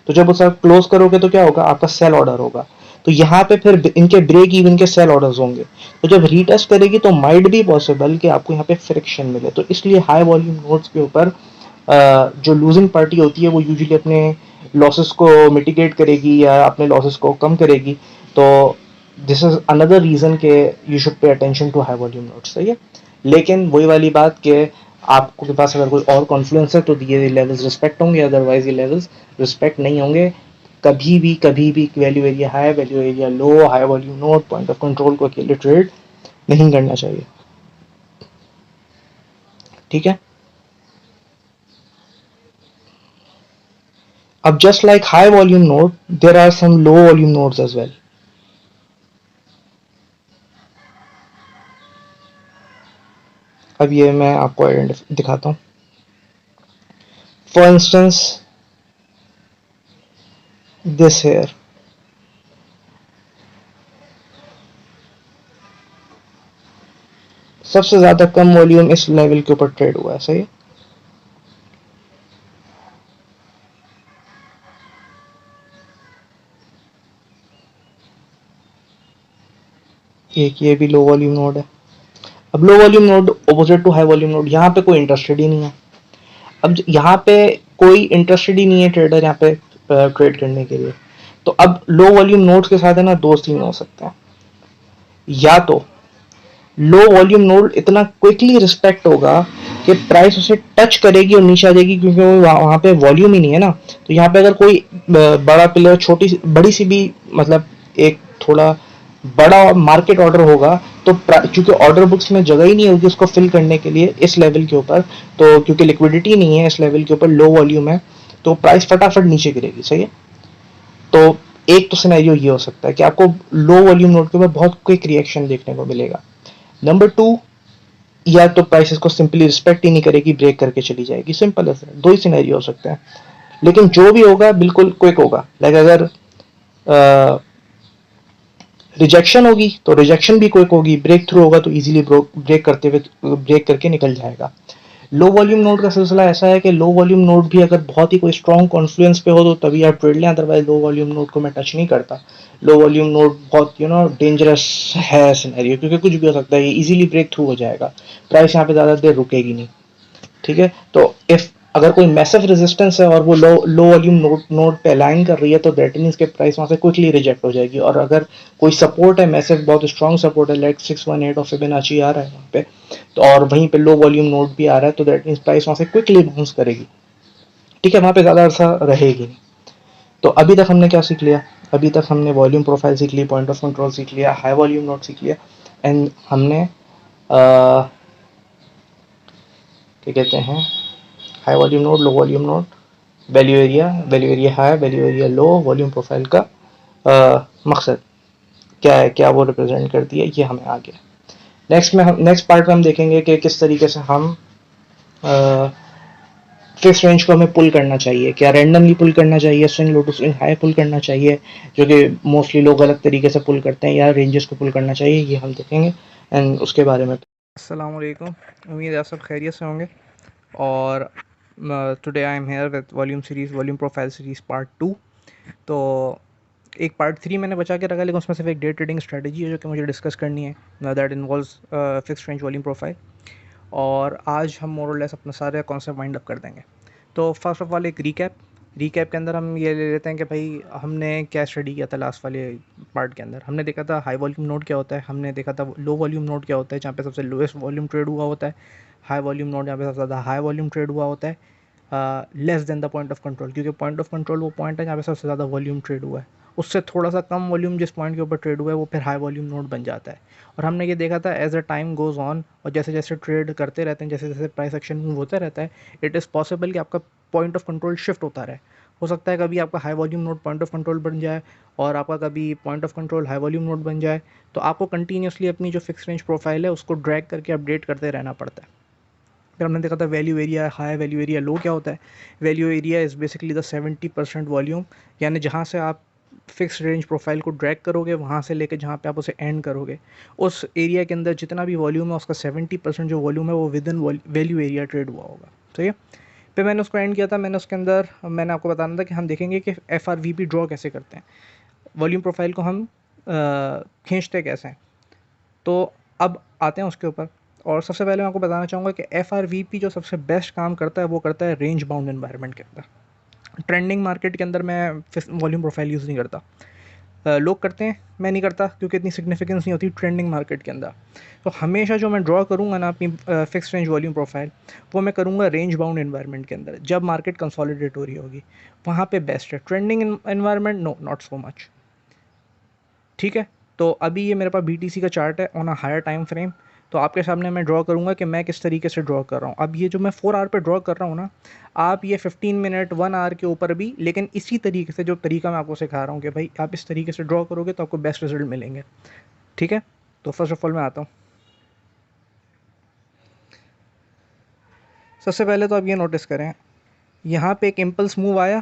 तो जब उसे क्लोज करोगे तो क्या होगा, आपका सेल ऑर्डर होगा, तो यहाँ पे फिर इनके ब्रेक इवन के सेल ऑर्डर्स होंगे, तो जब रीटेस्ट करेगी तो माइट भी पॉसिबल कि आपको यहाँ पे फ्रिक्शन मिले। तो इसलिए हाई वॉल्यूम नोट्स के ऊपर जो लूजिंग पार्टी होती है वो यूजुअली अपने लॉसेस को मिटिगेट करेगी या अपने लॉसेस को कम करेगी। तो दिस इज अनदर रीजन के you should pay attention to high volume nodes, सही है। लेकिन वही वाली बात कि आपके पास अगर कोई और कॉन्फ्लुएंस है तो ये लेवल्स रिस्पेक्ट होंगे, अदरवाइज ये लेवल्स रिस्पेक्ट नहीं होंगे। कभी भी value area high, value area low, high volume note, point of control को अकेले ट्रेड नहीं करना चाहिए, ठीक है। अब just like high volume node, there are some low volume nodes as well. अब ये मैं आपको दिखाता हूँ। For instance, this here. सबसे ज्यादा कम वॉल्यूम इस लेवल के ऊपर ट्रेड हुआ है, सही है। एक ये भी लो वॉल्यूम नोड है। अब low volume node opposite to high volume node, यहाँ पे कोई इंटरेस्टेड ही नहीं है। अब यहाँ पे कोई इंटरेस्टेड ही नहीं है ट्रेडर यहाँ पे ट्रेड करने के लिए। तो अब लो वॉल्यूम नोड्स के साथ है ना, दो सीन हो सकते हैं। या तो लो वॉल्यूम नोड इतना क्विकली रिस्पेक्ट होगा कि प्राइस उसे टच करेगी और नीचे आ जाएगी, क्योंकि वहाँ पे वॉल्यूम ही नहीं है ना। तो यहाँ पे अगर कोई बड़ा प्लेयर बड़ी सी भी मतलब एक थोड़ा बड़ा मार्केट ऑर्डर होगा तो क्योंकि ऑर्डर बुक्स में जगह ही नहीं होगी उसको फिल करने के लिए इस लेवल के ऊपर, तो क्योंकि लिक्विडिटी नहीं है इस लेवल के ऊपर, लो वॉल्यूम है, तो प्राइस फटाफट नीचे गिरेगी। सही है। तो एक तो सिनेरियो ये हो सकता है कि आपको लो वॉल्यूम नोट के ऊपर बहुत क्विक रिएक्शन देखने को मिलेगा। नंबर टू, या तो प्राइसेस को सिंपली रिस्पेक्ट ही नहीं करेगी, ब्रेक करके चली जाएगी। सिंपल है, दो ही सिनेरियो हो सकते हैं। लेकिन जो भी होगा बिल्कुल क्विक होगा। लाइक अगर रिजेक्शन होगी तो रिजेक्शन भी क्विक होगी, ब्रेक थ्रू होगा तो इजीली ब्रेक करके निकल जाएगा। लो वॉल्यूम नोड का सिलसिला ऐसा है कि लो वॉल्यूम नोड भी अगर बहुत ही कोई स्ट्रॉन्ग कॉन्फ्लुएंस पे हो तो तभी आप ट्रेड लें, अदरवाइज लो वॉल्यूम नोड को मैं टच नहीं करता। लो वॉल्यूम नोड बहुत डेंजरस है सिनेरियो, क्योंकि कुछ भी हो सकता है, ये इजीली ब्रेक थ्रू हो जाएगा, प्राइस यहाँ पे ज़्यादा देर रुकेगी नहीं। ठीक है। तो इफ अगर कोई मैसिव रेजिस्टेंस है और वो लो वॉल्यूम नोड पे अलाइन कर रही है तो दैट मीन्स के प्राइस वहां से क्विकली रिजेक्ट हो जाएगी। और अगर कोई सपोर्ट है, मैसिव बहुत स्ट्रॉन्ग सपोर्ट है, लाइक 618 और फिबोनाची आ रहा है वहां पे, तो और वहीं पे लो वॉल्यूम नोड भी आ रहा है, तो दैट मीन्स प्राइस वहां से क्विकली बाउंस करेगी। ठीक है, वहां पे ज्यादा अरसा रहेगी नहीं। तो अभी तक हमने क्या सीख लिया? अभी तक हमने वॉल्यूम प्रोफाइल सीख ली, पॉइंट ऑफ कंट्रोल सीख लिया, हाई वॉल्यूम नोड सीख लिया, एंड हमने क्या कहते हैं, high volume node, low volume node, value area high, value area low, volume profile का मकसद क्या है, क्या वो रिप्रेजेंट करती है, ये हमें आ गया। नेक्स्ट पार्ट में हम देखेंगे कि किस तरीके से हम फिक्स रेंज को हमें पुल करना चाहिए। क्या रैंडमली पुल करना चाहिए, swing low to swing high pull करना चाहिए, जो कि मोस्टली लोग गलत तरीके से पुल करते हैं, या रेंजेस को पुल करना चाहिए, ये हम देखेंगे एंड उसके बारे में। अस्सलाम वालेकुम, उम्मीद है आप सब खैरियत से होंगे। और today I am here with volume profile series part 2। तो एक पार्ट 3 मैंने बचा के रखा, लेकिन उसमें सिर्फ एक डे ट्रेडिंग स्ट्रेटजी है जो कि मुझे डिस्कस करनी है, that involves fix range volume profile. और आज हम मोर और लेस अपना सारे कॉन्सेप्ट वाइंड अप कर देंगे। तो फर्स्ट ऑफ ऑल एक रीकैप के अंदर हम ये ले लेते हैं कि भाई हमने क्या स्टडी किया था लास्ट वाले पार्ट के अंदर। हमने देखा था हाई वॉल्यूम नोड क्या होता है, हमने देखा था लो वॉल्यूम नोड क्या होता है जहाँ पे सबसे लोएस्ट वॉल्यूम ट्रेड हुआ होता है, हाई वॉल्यूम नोड जहाँ पे सबसे ज़्यादा हाई वॉल्यूम ट्रेड हुआ होता है, less than the point of control, क्योंकि पॉइंट ऑफ कंट्रोल वो पॉइंट है जहाँ पे सबसे ज़्यादा वॉल्यूम ट्रेड हुआ है, उससे थोड़ा सा कम वॉल्यूम जिस पॉइंट के ऊपर ट्रेड हुआ है वो फिर हाई वॉल्यूम नोड बन जाता है। और हमने ये देखा था as a time goes on, और जैसे जैसे ट्रेड करते रहते हैं, जैसे जैसे प्राइस एक्शन मूव होता रहता है, इट इज़ पॉसिबल कि आपका पॉइंट ऑफ कंट्रोल शिफ्ट होता रहे। हो सकता है कभी आपका high volume node point of control बन जाए और आपका कभी point of control high volume node बन जाए, तो आपको कंटिन्यूसली अपनी जो फिक्स रेंज प्रोफाइल है उसको ड्रैग करके अपडेट करते रहना पड़ता है। फिर हमने देखा था value area high, value area low क्या होता है। Value area is basically the 70% volume, यानी जहाँ से आप फिक्स रेंज प्रोफाइल को ड्रैग करोगे वहाँ से लेकर जहाँ पे आप उसे एंड करोगे, उस एरिया के अंदर जितना भी वॉल्यूम है उसका 70% जो वॉल्यूम है वो with in value area trade हुआ होगा। ठीक है। फिर मैंने उसको एंड किया था, मैंने उसके अंदर मैंने आपको बताना था कि हम देखेंगे कि FRVP ड्रॉ कैसे करते हैं, वॉल्यूम प्रोफाइल को हम खींचते कैसे हैं। तो अब आते हैं उसके ऊपर। और सबसे पहले मैं आपको बताना चाहूँगा कि FRVP जो सबसे बेस्ट काम करता है वो करता है रेंज बाउंड एनवायरनमेंट के अंदर। ट्रेंडिंग मार्केट के अंदर मैं वॉल्यूम प्रोफाइल यूज़ नहीं करता। लोग करते हैं, मैं नहीं करता क्योंकि इतनी सिग्निफिकेंस नहीं होती ट्रेंडिंग मार्केट के अंदर। तो हमेशा जो मैं ड्रॉ करूँगा ना अपनी फिक्स रेंज वॉल्यूम प्रोफाइल, वो मैं करूँगा रेंज बाउंड एनवायरनमेंट के अंदर, जब मार्केट कंसोलिडेट हो रही होगी वहाँ पे बेस्ट है। Trending environment no, not so much. ठीक है। तो अभी ये मेरे पास BTC का चार्ट है on a higher time frame. तो आपके सामने मैं ड्रॉ करूँगा कि मैं किस तरीके से ड्रॉ कर रहा हूँ। अब ये जो मैं 4 आवर पे ड्रॉ कर रहा हूँ ना, आप ये 15 मिनट 1 आवर के ऊपर भी, लेकिन इसी तरीके से जो तरीका मैं आपको सिखा रहा हूँ कि भाई आप इस तरीके से ड्रॉ करोगे तो आपको बेस्ट रिजल्ट मिलेंगे। ठीक है। तो फर्स्ट ऑफ ऑल मैं आता हूँ। सबसे पहले तो आप ये नोटिस करें, यहाँ पे एक इम्पल्स मूव आया,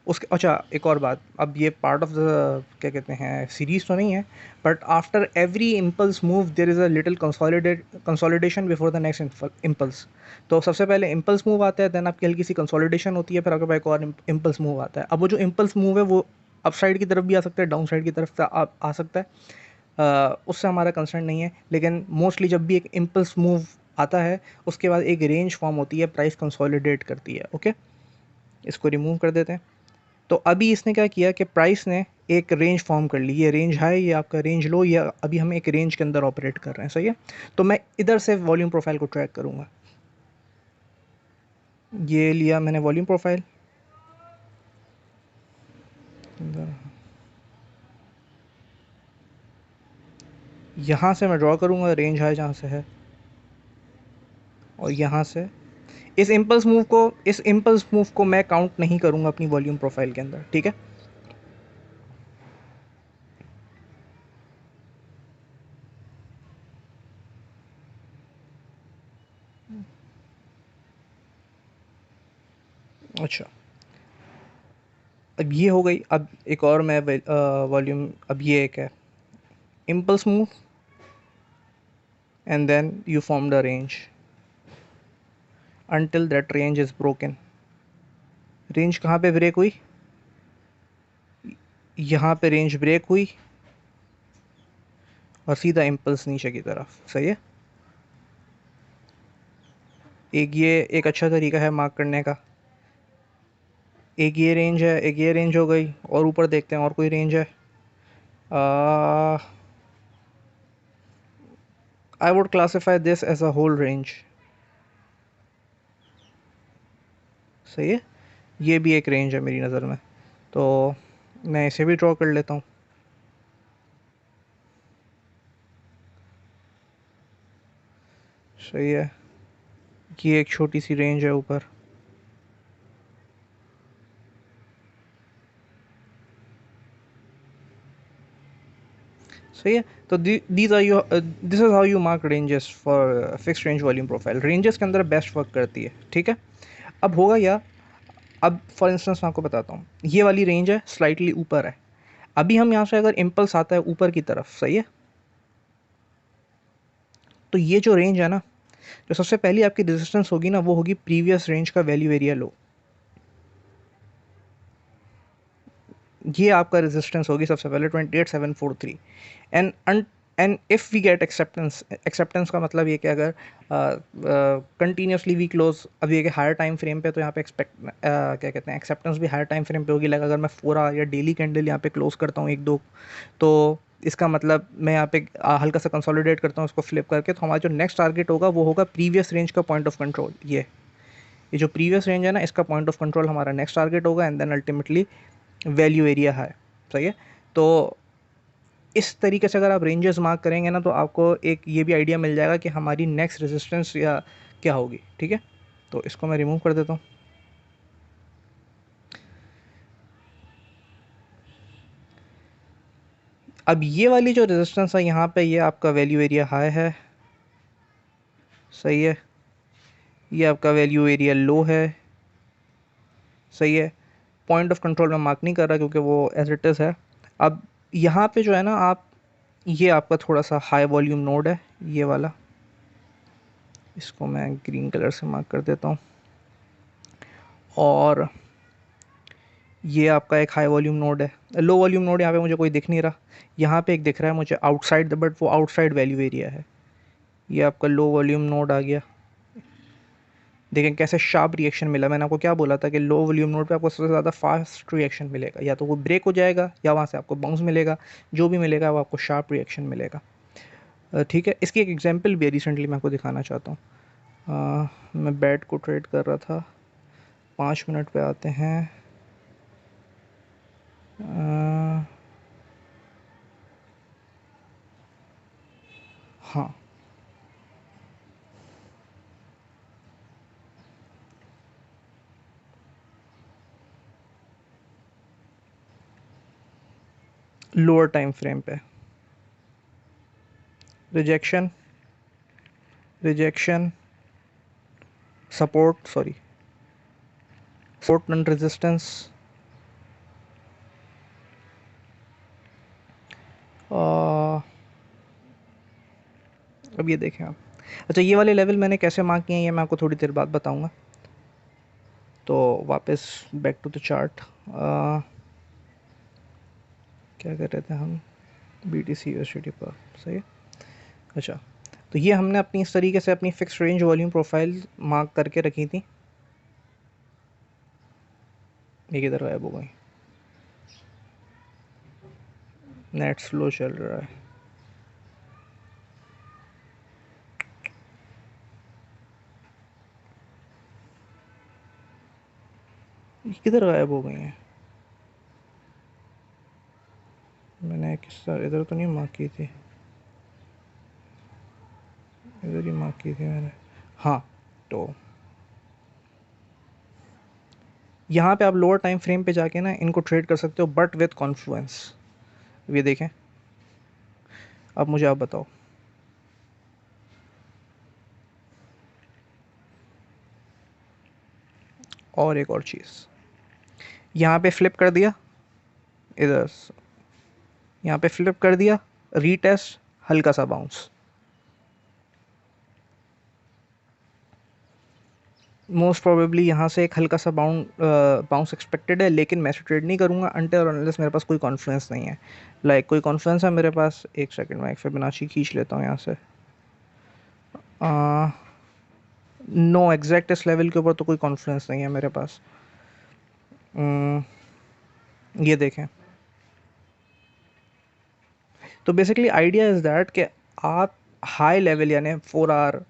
उसके अच्छा एक और बात, अब ये पार्ट ऑफ द क्या कहते हैं सीरीज़ तो नहीं है, but after every impulse move there is a little consolidation before the next impulse. तो सबसे पहले इम्पल्स मूव आता है, देन आपकी हल्की सी कंसोलिडेशन होती है, फिर आपके पास एक और इम्पल्स मूव आता है। अब वो जो इम्पल्स मूव है वो अप साइड की तरफ भी आ सकता है, डाउन साइड की तरफ आ सकता है, उससे हमारा कंसर्न नहीं है। लेकिन मोस्टली जब भी एक इम्पल्स मूव आता है उसके बाद एक रेंज फॉर्म होती है, प्राइस कंसोलिडेट करती है। ओके, इसको रिमूव कर देते हैं। तो अभी इसने क्या किया कि प्राइस ने एक रेंज फॉर्म कर ली, ये रेंज हाई, ये आपका रेंज लो, ये अभी हम एक रेंज के अंदर ऑपरेट कर रहे हैं। सही है। तो मैं इधर से वॉल्यूम प्रोफाइल को ट्रैक करूँगा। ये लिया मैंने वॉल्यूम प्रोफाइल, यहाँ से मैं ड्रॉ करूँगा, रेंज हाई जहाँ से है, और यहाँ से इस इम्पल्स मूव को मैं काउंट नहीं करूँगा अपनी वॉल्यूम प्रोफाइल के अंदर, ठीक है। अच्छा, अब ये हो गई। अब एक और मैं वॉल्यूम, अब ये एक है impulse move, and then you form the range until that range is broken। Range कहाँ पे ब्रेक हुई? यहाँ पे रेंज ब्रेक हुई और सीधा इम्पल्स नीचे की तरफ, सही है। एक ये एक अच्छा तरीका है मार्क करने का। एक ये रेंज है, एक ये रेंज हो गई, और ऊपर देखते हैं और कोई रेंज है। I would classify this as a whole range, सही है। ये भी एक रेंज है मेरी नज़र में, तो मैं इसे भी ड्रॉ कर लेता हूँ। सही है, ये एक छोटी सी रेंज है ऊपर। सही है। तो these are you this is how you mark ranges for fix range volume profile. Ranges के अंदर बेस्ट वर्क करती है, ठीक है। अब होगा या, अब फॉर इंस्टेंस मैं आपको बताता हूँ, ये वाली रेंज है, स्लाइटली ऊपर है। अभी हम यहाँ से अगर इम्पल्स आता है ऊपर की तरफ, सही है, तो ये जो रेंज है ना, जो सबसे पहली आपकी रेजिस्टेंस होगी ना, वो होगी प्रीवियस रेंज का वैल्यू एरिया लो। ये आपका रेजिस्टेंस होगी सबसे पहले 28743। And and if we get acceptance, acceptance का मतलब ये कि अगर कंटिन्यूसली वी क्लोज, अब ये कि हायर टाइम फ्रेम पे, तो यहाँ पे क्या कहते हैं, एक्सेप्टेंस भी हायर टाइम फ्रेम पे होगी। लाइक अगर मैं 4 आवर या डेली कैंडल यहाँ पे क्लोज करता हूँ एक दो, तो इसका मतलब मैं यहाँ पे हल्का सा कंसोलिडेट करता हूँ उसको फ्लिप करके, तो हमारा जो नेक्स्ट टारगेट होगा वो होगा प्रीवियस रेंज का पॉइंट ऑफ कंट्रोल। ये जो प्रीवियस रेंज है ना, इसका पॉइंट ऑफ कंट्रोल हमारा नेक्स्ट टारगेट होगा, and then ultimately value area है, सही है। तो इस तरीके से अगर आप रेंजेस मार्क करेंगे ना, तो आपको एक ये भी आइडिया मिल जाएगा कि हमारी नेक्स्ट रेजिस्टेंस या क्या होगी, ठीक है। तो इसको मैं रिमूव कर देता हूँ। अब ये वाली जो रेजिस्टेंस है यहाँ पे, ये आपका वैल्यू एरिया हाई है, सही है। ये आपका वैल्यू एरिया लो है, सही है। पॉइंट ऑफ कंट्रोल में मार्क नहीं कर रहा क्योंकि वो एज इट इज़ है। अब यहाँ पे जो है ना, आप, ये आपका थोड़ा सा हाई वॉल्यूम नोड है, ये वाला, इसको मैं ग्रीन कलर से मार्क कर देता हूँ। और ये आपका एक हाई वॉल्यूम नोड है। लो वॉल्यूम नोड यहाँ पे मुझे कोई दिख नहीं रहा, यहाँ पे एक दिख रहा है मुझे आउटसाइड, बट वो आउटसाइड वैल्यू एरिया है। ये आपका लो वॉल्यूम नोड आ गया। देखें कैसे शार्प रिएक्शन मिला। मैंने आपको क्या बोला था कि लो वॉल्यूम नोड पे आपको सबसे ज़्यादा फास्ट रिएक्शन मिलेगा, या तो वो ब्रेक हो जाएगा या वहाँ से आपको बाउंस मिलेगा। जो भी मिलेगा वो आपको शार्प रिएक्शन मिलेगा, ठीक है। इसकी एक एग्जांपल भी रिसेंटली मैं आपको दिखाना चाहता हूँ। मैं बैट को ट्रेड कर रहा था, 5 मिनट पे आते हैं। अ, हाँ, लोअर टाइम फ्रेम पे rejection, rejection, support, sorry, support and resistance. अब ये देखें आप। अच्छा, ये वाले लेवल मैंने कैसे मार्क किए हैं ये मैं आपको थोड़ी देर बाद बताऊंगा। तो वापस बैक टू द चार्ट, क्या कर रहे थे हम, बी टी सी यूएसडी पर, सही है। अच्छा, तो ये हमने अपनी इस तरीके से अपनी fix range volume profile mark करके रखी थी। ये किधर गायब हो गई? नेट स्लो चल रहा है, ये किधर गायब हो गई हैं? सर इधर तो नहीं मार्क की थी, इधर ही मार्क की थी मैंने। हाँ, तो यहाँ पे आप लोअर टाइम फ्रेम पे जाके ना इनको ट्रेड कर सकते हो, बट विथ कॉन्फ्लुएंस। ये देखें, अब मुझे आप बताओ। और एक और चीज़, यहाँ पे फ्लिप कर दिया, इधर यहाँ पे फ्लिप कर दिया, रीटेस्ट, हल्का सा बाउंस। मोस्ट प्रोबेबली यहाँ से एक हल्का सा बाउंस एक्सपेक्टेड है, लेकिन मैं ट्रेड नहीं करूँगा अनटिल और अनलेस मेरे पास कोई कॉन्फिडेंस नहीं है। कोई कॉन्फिडेंस है मेरे पास, एक सेकंड में एक फिबोनाची खींच लेता हूँ यहाँ से। नो, एग्जैक्ट इस लेवल के ऊपर तो कोई कॉन्फिडेंस नहीं है मेरे पास। ये देखें, तो बेसिकली आइडिया इज़ दैट कि आप हाई लेवल यानी 4 आवर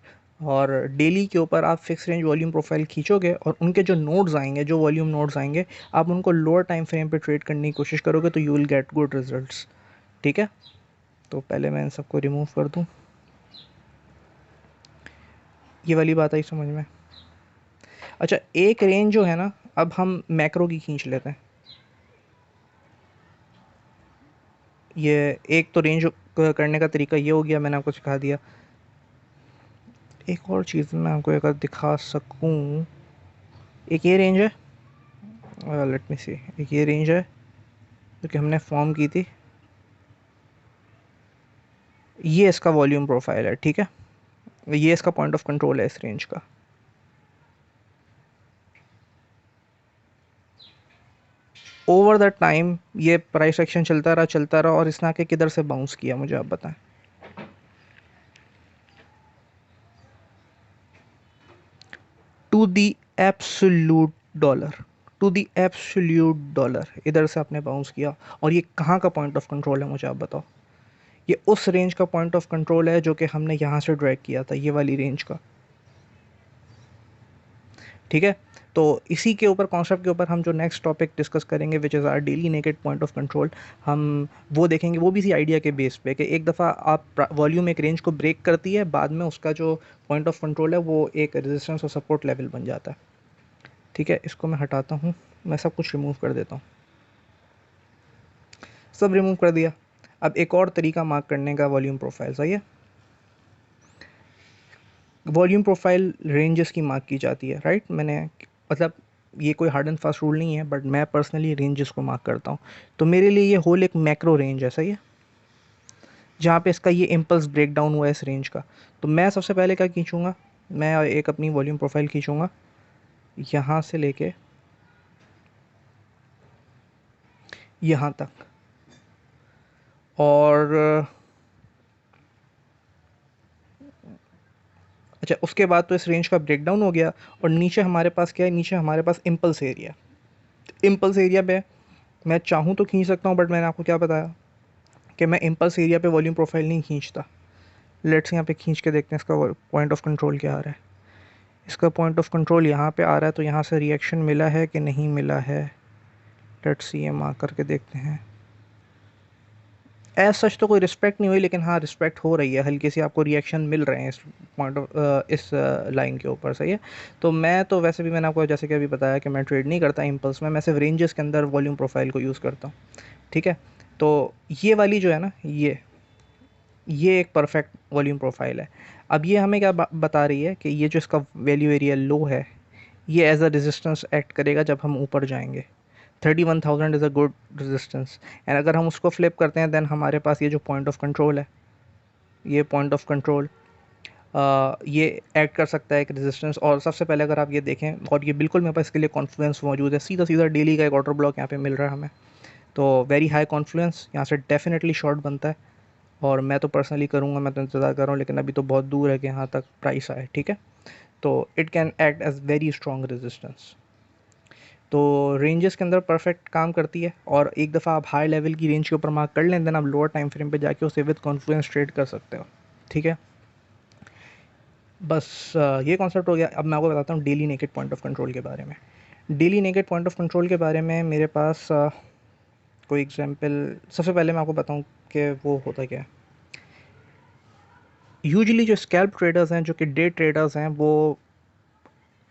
और डेली के ऊपर आप फिक्स रेंज वॉल्यूम प्रोफाइल खींचोगे और उनके जो नोड्स आएंगे, जो वॉल्यूम नोड्स आएंगे, आप उनको लोअर टाइम फ्रेम पे ट्रेड करने की कोशिश करोगे तो you will get good results. ठीक है, तो पहले मैं इन सबको रिमूव कर दूं। ये वाली बात आई समझ में? अच्छा, एक रेंज जो है ना, अब हम मैक्रो की खींच लेते हैं। ये एक तो रेंज करने का तरीका ये हो गया, मैंने आपको सिखा दिया। एक और चीज़ मैं आपको अगर दिखा सकूं, एक ये रेंज है, लेट मी सी, एक ये रेंज है जो कि हमने फॉर्म की थी, ये इसका वॉल्यूम प्रोफाइल है। ठीक है, ये इसका पॉइंट ऑफ कंट्रोल है इस रेंज का। ओवर द टाइम ये प्राइस एक्शन चलता रहा और इसने आके किधर से बाउंस किया, मुझे आप बताएं। To the absolute dollar, to the absolute dollar इधर से आपने बाउंस किया। और ये कहाँ का पॉइंट ऑफ कंट्रोल है, मुझे आप बताओ। ये उस रेंज का पॉइंट ऑफ कंट्रोल है जो कि हमने यहाँ से ड्रैग किया था, ये वाली रेंज का। ठीक है, तो इसी के ऊपर, कॉन्सेप्ट के ऊपर हम जो नेक्स्ट टॉपिक डिस्कस करेंगे which is our daily naked point of control, हम वो देखेंगे। वो भी इसी आइडिया के बेस पे कि एक दफ़ा आप वॉल्यूम एक रेंज को ब्रेक करती है, बाद में उसका जो पॉइंट ऑफ कंट्रोल है वो एक रेजिस्टेंस और सपोर्ट लेवल बन जाता है। ठीक है, इसको मैं हटाता हूँ, मैं सब कुछ रिमूव कर देता हूँ। सब रिमूव कर दिया। अब एक और तरीका मार्क करने का वॉल्यूम प्रोफाइल, सही है। वॉल्यूम प्रोफाइल रेंजेस की मार्क की जाती है, राइट। मैंने मतलब ये कोई हार्ड एंड फास्ट रूल नहीं है, बट मैं पर्सनली रेंजेस को मार्क करता हूँ। तो मेरे लिए ये होल एक मैक्रो रेंज है, सही है, जहाँ पे इसका ये इम्पल्स ब्रेक डाउन हुआ है इस रेंज का। तो मैं सबसे पहले क्या खींचूँगा, मैं एक अपनी वॉल्यूम प्रोफाइल खींचूँगा यहाँ से लेके यहाँ तक, और अच्छा, उसके बाद तो इस रेंज का ब्रेक डाउन हो गया और नीचे हमारे पास क्या है, नीचे हमारे पास इम्पल्स एरिया। इम्पल्स एरिया पे मैं चाहूँ तो खींच सकता हूँ, बट मैंने आपको क्या बताया कि मैं इम्पल्स एरिया पे वॉल्यूम प्रोफाइल नहीं खींचता। लेट्स यहाँ पे खींच के देखते हैं इसका पॉइंट ऑफ कंट्रोल क्या आ रहा है। इसका पॉइंट ऑफ कंट्रोल यहाँ पे आ रहा है, तो यहाँ से रिएक्शन मिला है कि नहीं मिला है, लेट्स सी एम आ करके देखते हैं। एज सच तो कोई रिस्पेक्ट नहीं हुई, लेकिन हाँ रिस्पेक्ट हो रही है, हल्की सी आपको रिएक्शन मिल रहे हैं इस पॉइंट ऑफ इस लाइन के ऊपर, सही है। तो मैं तो वैसे भी मैंने आपको जैसे कि अभी बताया कि मैं ट्रेड नहीं करता इम्पल्स में, मैं सिर्फ रेंजेस के अंदर वॉल्यूम प्रोफाइल को यूज़ करता हूँ। ठीक है, तो ये वाली जो है ना, ये एक परफेक्ट वॉल्यूम प्रोफाइल है। अब ये हमें क्या बता रही है कि ये जो इसका वैल्यू एरिया लो है, ये एज अ रेजिस्टेंस एक्ट करेगा जब हम ऊपर जाएंगे। 31,000 is a good resistance. And अगर हम उसको फ्लिप करते हैं, देन हमारे पास ये जो पॉइंट ऑफ कंट्रोल है, ये पॉइंट ऑफ कंट्रोल ये एक्ट कर सकता है एक रेजिस्टेंस। और सबसे पहले अगर आप ये देखें, और ये बिल्कुल मेरे पास इसके लिए कॉन्फ्लुएंस मौजूद है, सीधा सीधा डेली का एक ऑर्डर ब्लॉक यहाँ पे मिल रहा है हमें। तो वेरी हाई कॉन्फ्लुएंस, यहाँ से डेफिनेटली शॉर्ट बनता है। और मैं तो पर्सनली करूँगा, मैं तो इंतज़ार कर रहा हूँ, लेकिन अभी तो बहुत दूर है कि यहाँ तक प्राइस आए। ठीक है, तो it can act as very strong resistance. तो रेंजेस के अंदर परफेक्ट काम करती है, और एक दफ़ा आप हाई लेवल की रेंज के ऊपर मार्क कर लें, देन आप लोअर टाइम फ्रेम पे जाके उसे विद कॉन्फ्लुएंस ट्रेड कर सकते हो। ठीक है, बस ये कॉन्सेप्ट हो गया। अब मैं आपको बताता हूँ daily naked point of control के बारे में। Daily naked point of control के बारे में मेरे पास कोई एग्जांपल सबसे पहले मैं आपको बताऊं कि वो होता क्या है। यूजुअली जो स्कैल्प ट्रेडर्स हैं, जो कि डे ट्रेडर्स हैं, वो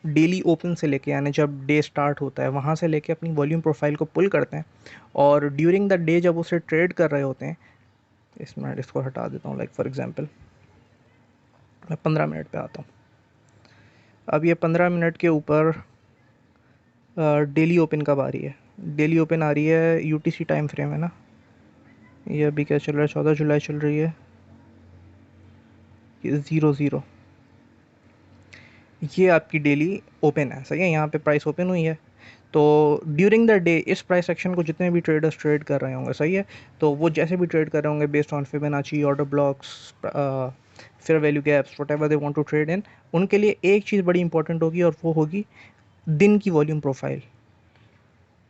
डेली ओपन से लेके, यानी जब डे स्टार्ट होता है वहाँ से लेके अपनी वॉल्यूम प्रोफाइल को पुल करते हैं, और ड्यूरिंग द डे जब उसे ट्रेड कर रहे होते हैं, इस मिनट इसको हटा देता हूँ, लाइक फॉर एग्जांपल मैं 15 मिनट पे आता हूँ। अब ये 15 मिनट के ऊपर डेली ओपन कब आ रही है? डेली ओपन आ रही है यूटीसी टाइम फ्रेम है ना, ये अभी क्या चल रहा है, 14 जुलाई चल रही है, ये 00, ये आपकी डेली ओपन है, सही है, यहाँ पे प्राइस ओपन हुई है। तो ड्यूरिंग द डे इस प्राइस सेक्शन को जितने भी ट्रेडर्स ट्रेड कर रहे होंगे, सही है, तो वो जैसे भी ट्रेड कर रहे होंगे based on Fibonacci, order blocks, fair value gaps, whatever they want to trade in, उनके लिए एक चीज़ बड़ी इंपॉर्टेंट होगी, और वो होगी दिन की वॉल्यूम प्रोफाइल,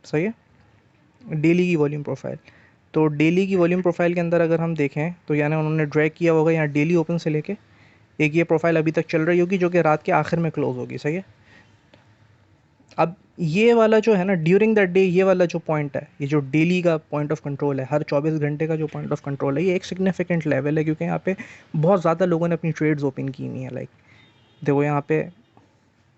सही है, डेली की वॉल्यूम प्रोफाइल। तो डेली की वॉल्यूम प्रोफाइल के अंदर अगर हम देखें तो यानी उन्होंने ड्रैग किया होगा यहाँ डेली ओपन से लेके, एक ये प्रोफाइल अभी तक चल रही होगी जो कि रात के आखिर में क्लोज होगी, सही है। अब ये वाला जो है ना ड्यूरिंग द डे, ये वाला जो पॉइंट है, ये जो डेली का पॉइंट ऑफ कंट्रोल है, हर 24 घंटे का जो पॉइंट ऑफ कंट्रोल है, ये एक सिग्निफिकेंट लेवल है, क्योंकि यहाँ पे बहुत ज़्यादा लोगों ने अपनी ट्रेड्स ओपन की हुई हैं। लाइक देखो यहाँ पे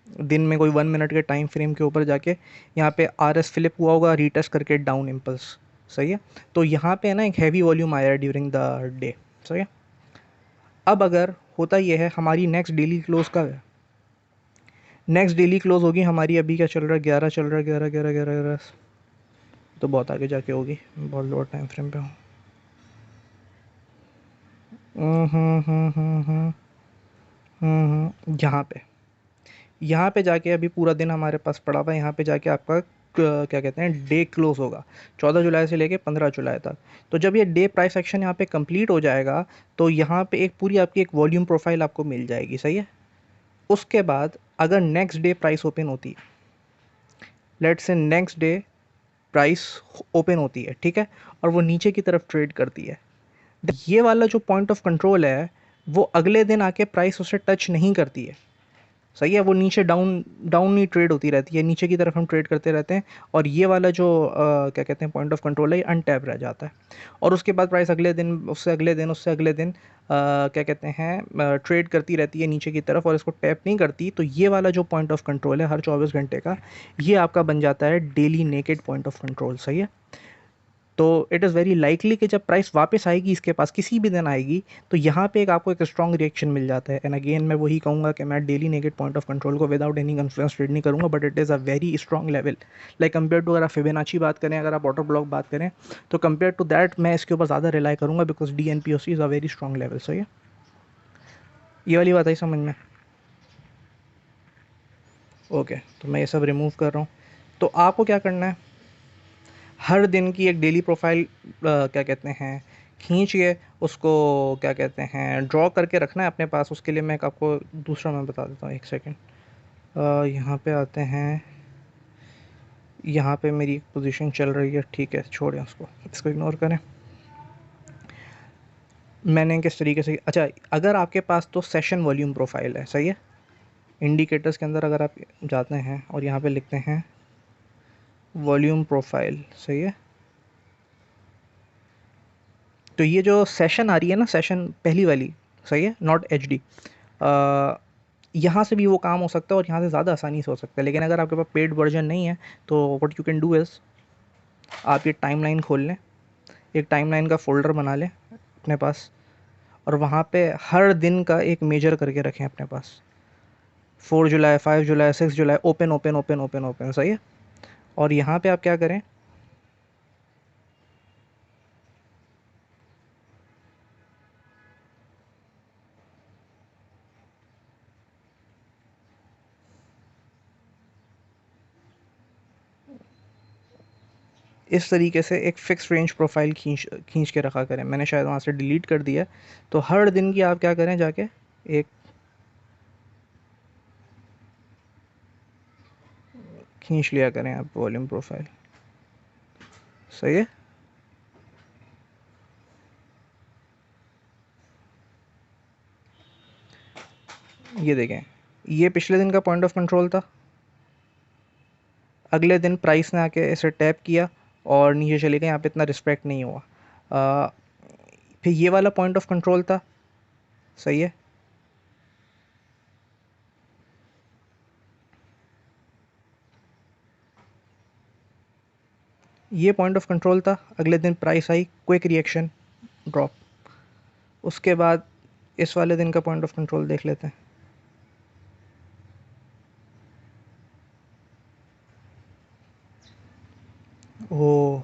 दिन में कोई 1 मिनट के टाइम फ्रेम के ऊपर जाके यहाँ पे आर एस फ्लिप हुआ होगा, रीटेस्ट करके डाउन इम्पल्स, सही है। तो यहाँ पे है ना एक हैवी वॉल्यूम आया है ड्यूरिंग द डे, सही है। अब अगर होता ये है, हमारी नेक्स्ट डेली क्लोज कब है? नेक्स्ट डेली क्लोज होगी हमारी, अभी क्या चल रहा है, 11 चल रहा है, 11 तो बहुत आगे जाके होगी, बहुत लोअर टाइम फ्रेम पे हूँ। यहाँ पे जाके अभी पूरा दिन हमारे पास पड़ा हुआ है, यहाँ पे जाके आपका क्या कहते हैं, डे क्लोज होगा 14 जुलाई से लेके 15 जुलाई तक। तो जब ये डे प्राइस एक्शन यहाँ पे कंप्लीट हो जाएगा, तो यहाँ पे एक पूरी आपकी एक वॉल्यूम प्रोफाइल आपको मिल जाएगी, सही है। उसके बाद अगर नेक्स्ट डे प्राइस ओपन होती है, let's say next day price open होती है, ठीक है, और वो नीचे की तरफ ट्रेड करती है, ये वाला जो पॉइंट ऑफ कंट्रोल है, वो अगले दिन आके प्राइस उसे टच नहीं करती है, सही है। वो नीचे डाउन डाउन ही ट्रेड होती रहती है, नीचे की तरफ हम ट्रेड करते रहते हैं, और ये वाला जो क्या कहते हैं पॉइंट ऑफ कंट्रोल है, ये अनटैप रह जाता है। और उसके बाद प्राइस अगले दिन, उससे अगले दिन क्या कहते हैं ट्रेड करती रहती है नीचे की तरफ, और इसको टैप नहीं करती। तो ये वाला जो पॉइंट ऑफ कंट्रोल है हर 24 घंटे का, ये आपका बन जाता है daily naked point of control, सही है। तो इट इज़ वेरी लाइकली कि जब प्राइस वापस आएगी इसके पास, किसी भी दिन आएगी, तो यहाँ पे एक आपको एक स्ट्रॉन्ग रिएक्शन मिल जाता है। एंड अगेन मैं वही कहूँगा कि मैं daily naked point of control को विदाउट एनी कन्फ्लुएंस ट्रेड नहीं करूँगा, but it is a very strong level, like compare to, अगर आप फिबोनाची बात करें, अगर आप ऑर्डर ब्लॉक बात करें, तो कंपेयर टू दैट मैं इसके ऊपर ज़्यादा रिलाई करूँगा, because D N P O C is a very strong level, सही है। ये वाली बात आई समझ में? ओके, तो मैं ये सब रिमूव कर रहा हूँ। तो आपको क्या करना है, हर दिन की एक डेली प्रोफाइल क्या कहते हैं खींच के उसको क्या कहते हैं ड्रॉ करके रखना है अपने पास। उसके लिए मैं एक आपको दूसरा मैं बता देता हूँ, एक सेकंड। यहाँ पे आते हैं, यहाँ पे मेरी पोजीशन चल रही है, ठीक है, छोड़ें उसको, इसको इग्नोर करें। मैंने किस तरीके से, अच्छा, अगर आपके पास तो सेशन वॉल्यूम प्रोफाइल है, सही है, इंडिकेटर्स के अंदर अगर आप जाते हैं और यहाँ पे लिखते हैं वॉल्यूम प्रोफाइल, सही है, तो ये जो सेशन आ रही है ना, सेशन पहली वाली, सही है, नॉट एच डी, यहाँ से भी वो काम हो सकता है और यहाँ से ज़्यादा आसानी से हो सकता है। लेकिन अगर आपके पास पेड वर्जन नहीं है, तो what you can do is, आप ये टाइमलाइन खोल लें, एक टाइमलाइन का फ़ोल्डर बना लें अपने पास, और वहाँ पे हर दिन का एक मेजर करके रखें अपने पास, 4 जुलाई, 5 जुलाई, 6 जुलाई, open open open open open, सही है। और यहाँ पे आप क्या करें, इस तरीके से एक फ़िक्स रेंज प्रोफाइल खींच खींच के रखा करें। मैंने शायद वहाँ से डिलीट कर दिया है। तो हर दिन की आप क्या करें, जाके एक खींच लिया करें आप वॉल्यूम प्रोफाइल, सही है। ये देखें, ये पिछले दिन का पॉइंट ऑफ कंट्रोल था, अगले दिन प्राइस ने आके इसे टैप किया और नीचे चले गए, यहाँ पे इतना रिस्पेक्ट नहीं हुआ। अ, फिर ये वाला पॉइंट ऑफ कंट्रोल था, सही है। ये पॉइंट ऑफ कंट्रोल था, अगले दिन price I, quick reaction, drop. उसके बाद इस वाले दिन का पॉइंट ऑफ कंट्रोल देख लेते हैं। ओह,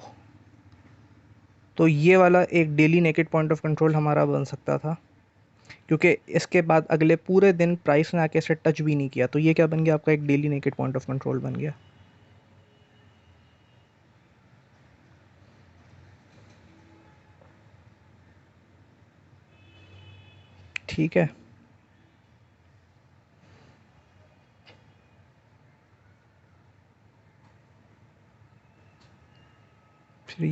तो ये वाला एक daily naked point of control हमारा बन सकता था, क्योंकि इसके बाद अगले पूरे दिन प्राइस ने आके इसे टच भी नहीं किया, तो ये क्या बन गया आपका, एक daily naked point of control बन गया। ठीक है, फिर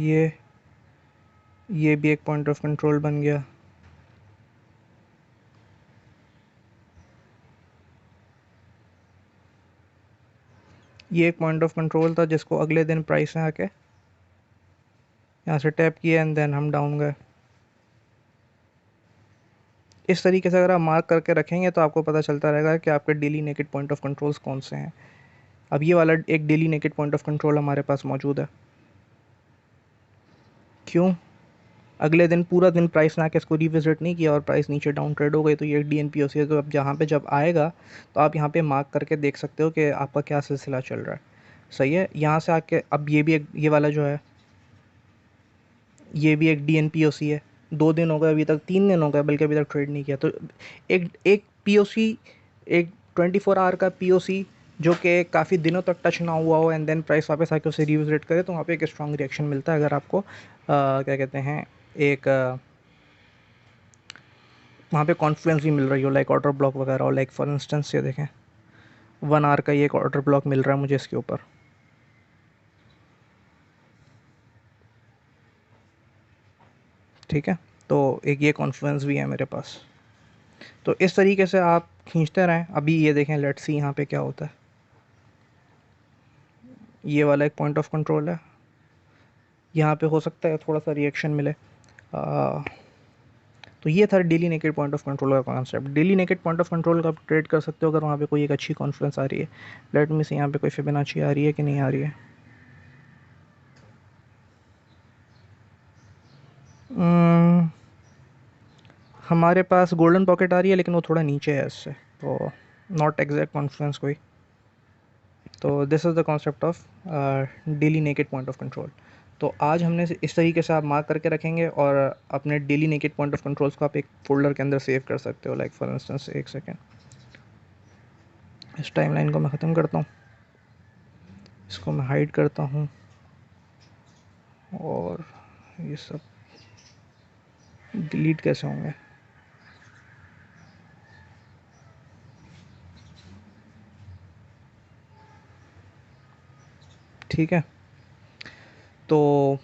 ये भी एक पॉइंट ऑफ कंट्रोल बन गया। ये एक पॉइंट ऑफ कंट्रोल था जिसको अगले दिन प्राइस ने आके यहाँ से टैप किया एंड देन हम डाउन गए। इस तरीके से अगर आप मार्क करके रखेंगे तो आपको पता चलता रहेगा कि आपके daily naked point of controls कौन से हैं। अब ये वाला एक daily naked point of control हमारे पास मौजूद है। क्यों? अगले दिन पूरा दिन प्राइस ने आके इसको रिविजिट नहीं किया और प्राइस नीचे डाउन ट्रेड हो गई, तो ये एक DNPOC है। तो अब जहाँ पे जब आएगा तो आप यहाँ पे मार्क करके देख सकते हो कि आपका क्या सिलसिला चल रहा है। सही है, यहाँ से आके अब ये भी एक, ये वाला जो है ये भी एक DNPOC है। 2 दिन हो गए अभी तक, 3 दिन हो गए बल्कि अभी तक ट्रेड नहीं किया। तो एक एक POC, एक 24 आवर का POC जो कि काफ़ी दिनों तक टच ना हुआ हो एंड देन प्राइस वापस आके उसे रिविजिट करे, तो वहाँ पे एक स्ट्रॉन्ग रिएक्शन मिलता है। अगर आपको क्या कहते हैं, एक वहाँ पे कॉन्फ्लुएंस भी मिल रही हो, लाइक ऑर्डर ब्लॉक वगैरह हो। लाइक फॉर इंस्टेंस ये देखें, 1 आवर का ये एक ऑर्डर ब्लॉक मिल रहा है मुझे इसके ऊपर। ठीक है, तो एक ये कॉन्फ्लुएंस भी है मेरे पास। तो इस तरीके से आप खींचते रहें। अभी ये देखें, लेट्स सी यहाँ पे क्या होता है। ये वाला एक पॉइंट ऑफ कंट्रोल है, यहाँ पे हो सकता है थोड़ा सा रिएक्शन मिले। तो ये था daily naked point of control का concept. Daily naked point of control का आप ट्रेड कर सकते हो अगर वहाँ पे कोई एक अच्छी कॉन्फ्लुएंस आ रही है। लेट मी से यहाँ पे कोई फिबोनाची आ रही है कि नहीं आ रही है। Hmm, हमारे पास गोल्डन पॉकेट आ रही है लेकिन वो थोड़ा नीचे है इससे, तो नॉट एग्जैक्ट कॉन्फ्लुएंस कोई। तो this is the concept of daily naked point of control. तो आज हमने इस तरीके से आप मार्क करके रखेंगे और अपने daily naked point of controls को आप एक फोल्डर के अंदर सेव कर सकते हो। लाइक फॉर इंस्टेंस, एक सेकेंड, इस टाइमलाइन को मैं ख़त्म करता हूँ, इसको मैं हाइड करता हूँ और ये सब डिलीट कैसे होंगे। ठीक है, तो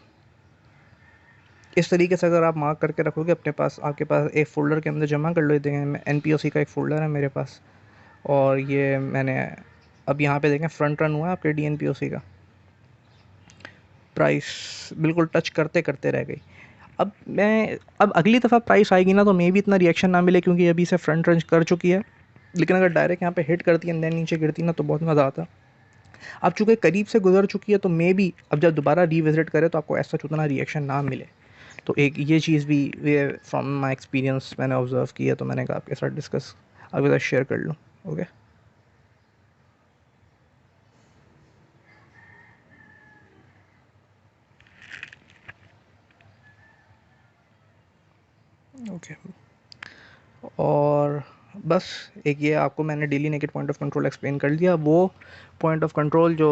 इस तरीके से अगर आप मार्क करके रखोगे अपने पास, आपके पास एक फ़ोल्डर के अंदर जमा कर लो। देखें, NPOC का एक फ़ोल्डर है मेरे पास और ये मैंने अब यहाँ पे देखें फ्रंट रन हुआ आपके DNPOC का। प्राइस बिल्कुल टच करते करते रह गई। अब अगली दफ़ा प्राइस आएगी ना तो मे भी इतना रिएक्शन ना मिले, क्योंकि अभी से फ्रंट रन कर चुकी है। लेकिन अगर डायरेक्ट यहाँ पे हिट करती है देन नीचे गिरती ना तो बहुत मज़ा आता। अब चूँकि करीब से गुजर चुकी है तो मे बी अब जब दोबारा रिविजिट करे तो आपको ऐसा उतना रिएक्शन ना मिले। तो एक ये चीज़ भी फ्रॉम माई एक्सपीरियंस मैंने ऑब्ज़र्व की है, तो मैंने कहा आपके साथ डिस्कस, आपके साथ शेयर कर लूँ। Okay, okay. और बस एक ये आपको मैंने daily naked point of control explain कर दिया। वो पॉइंट ऑफ कंट्रोल जो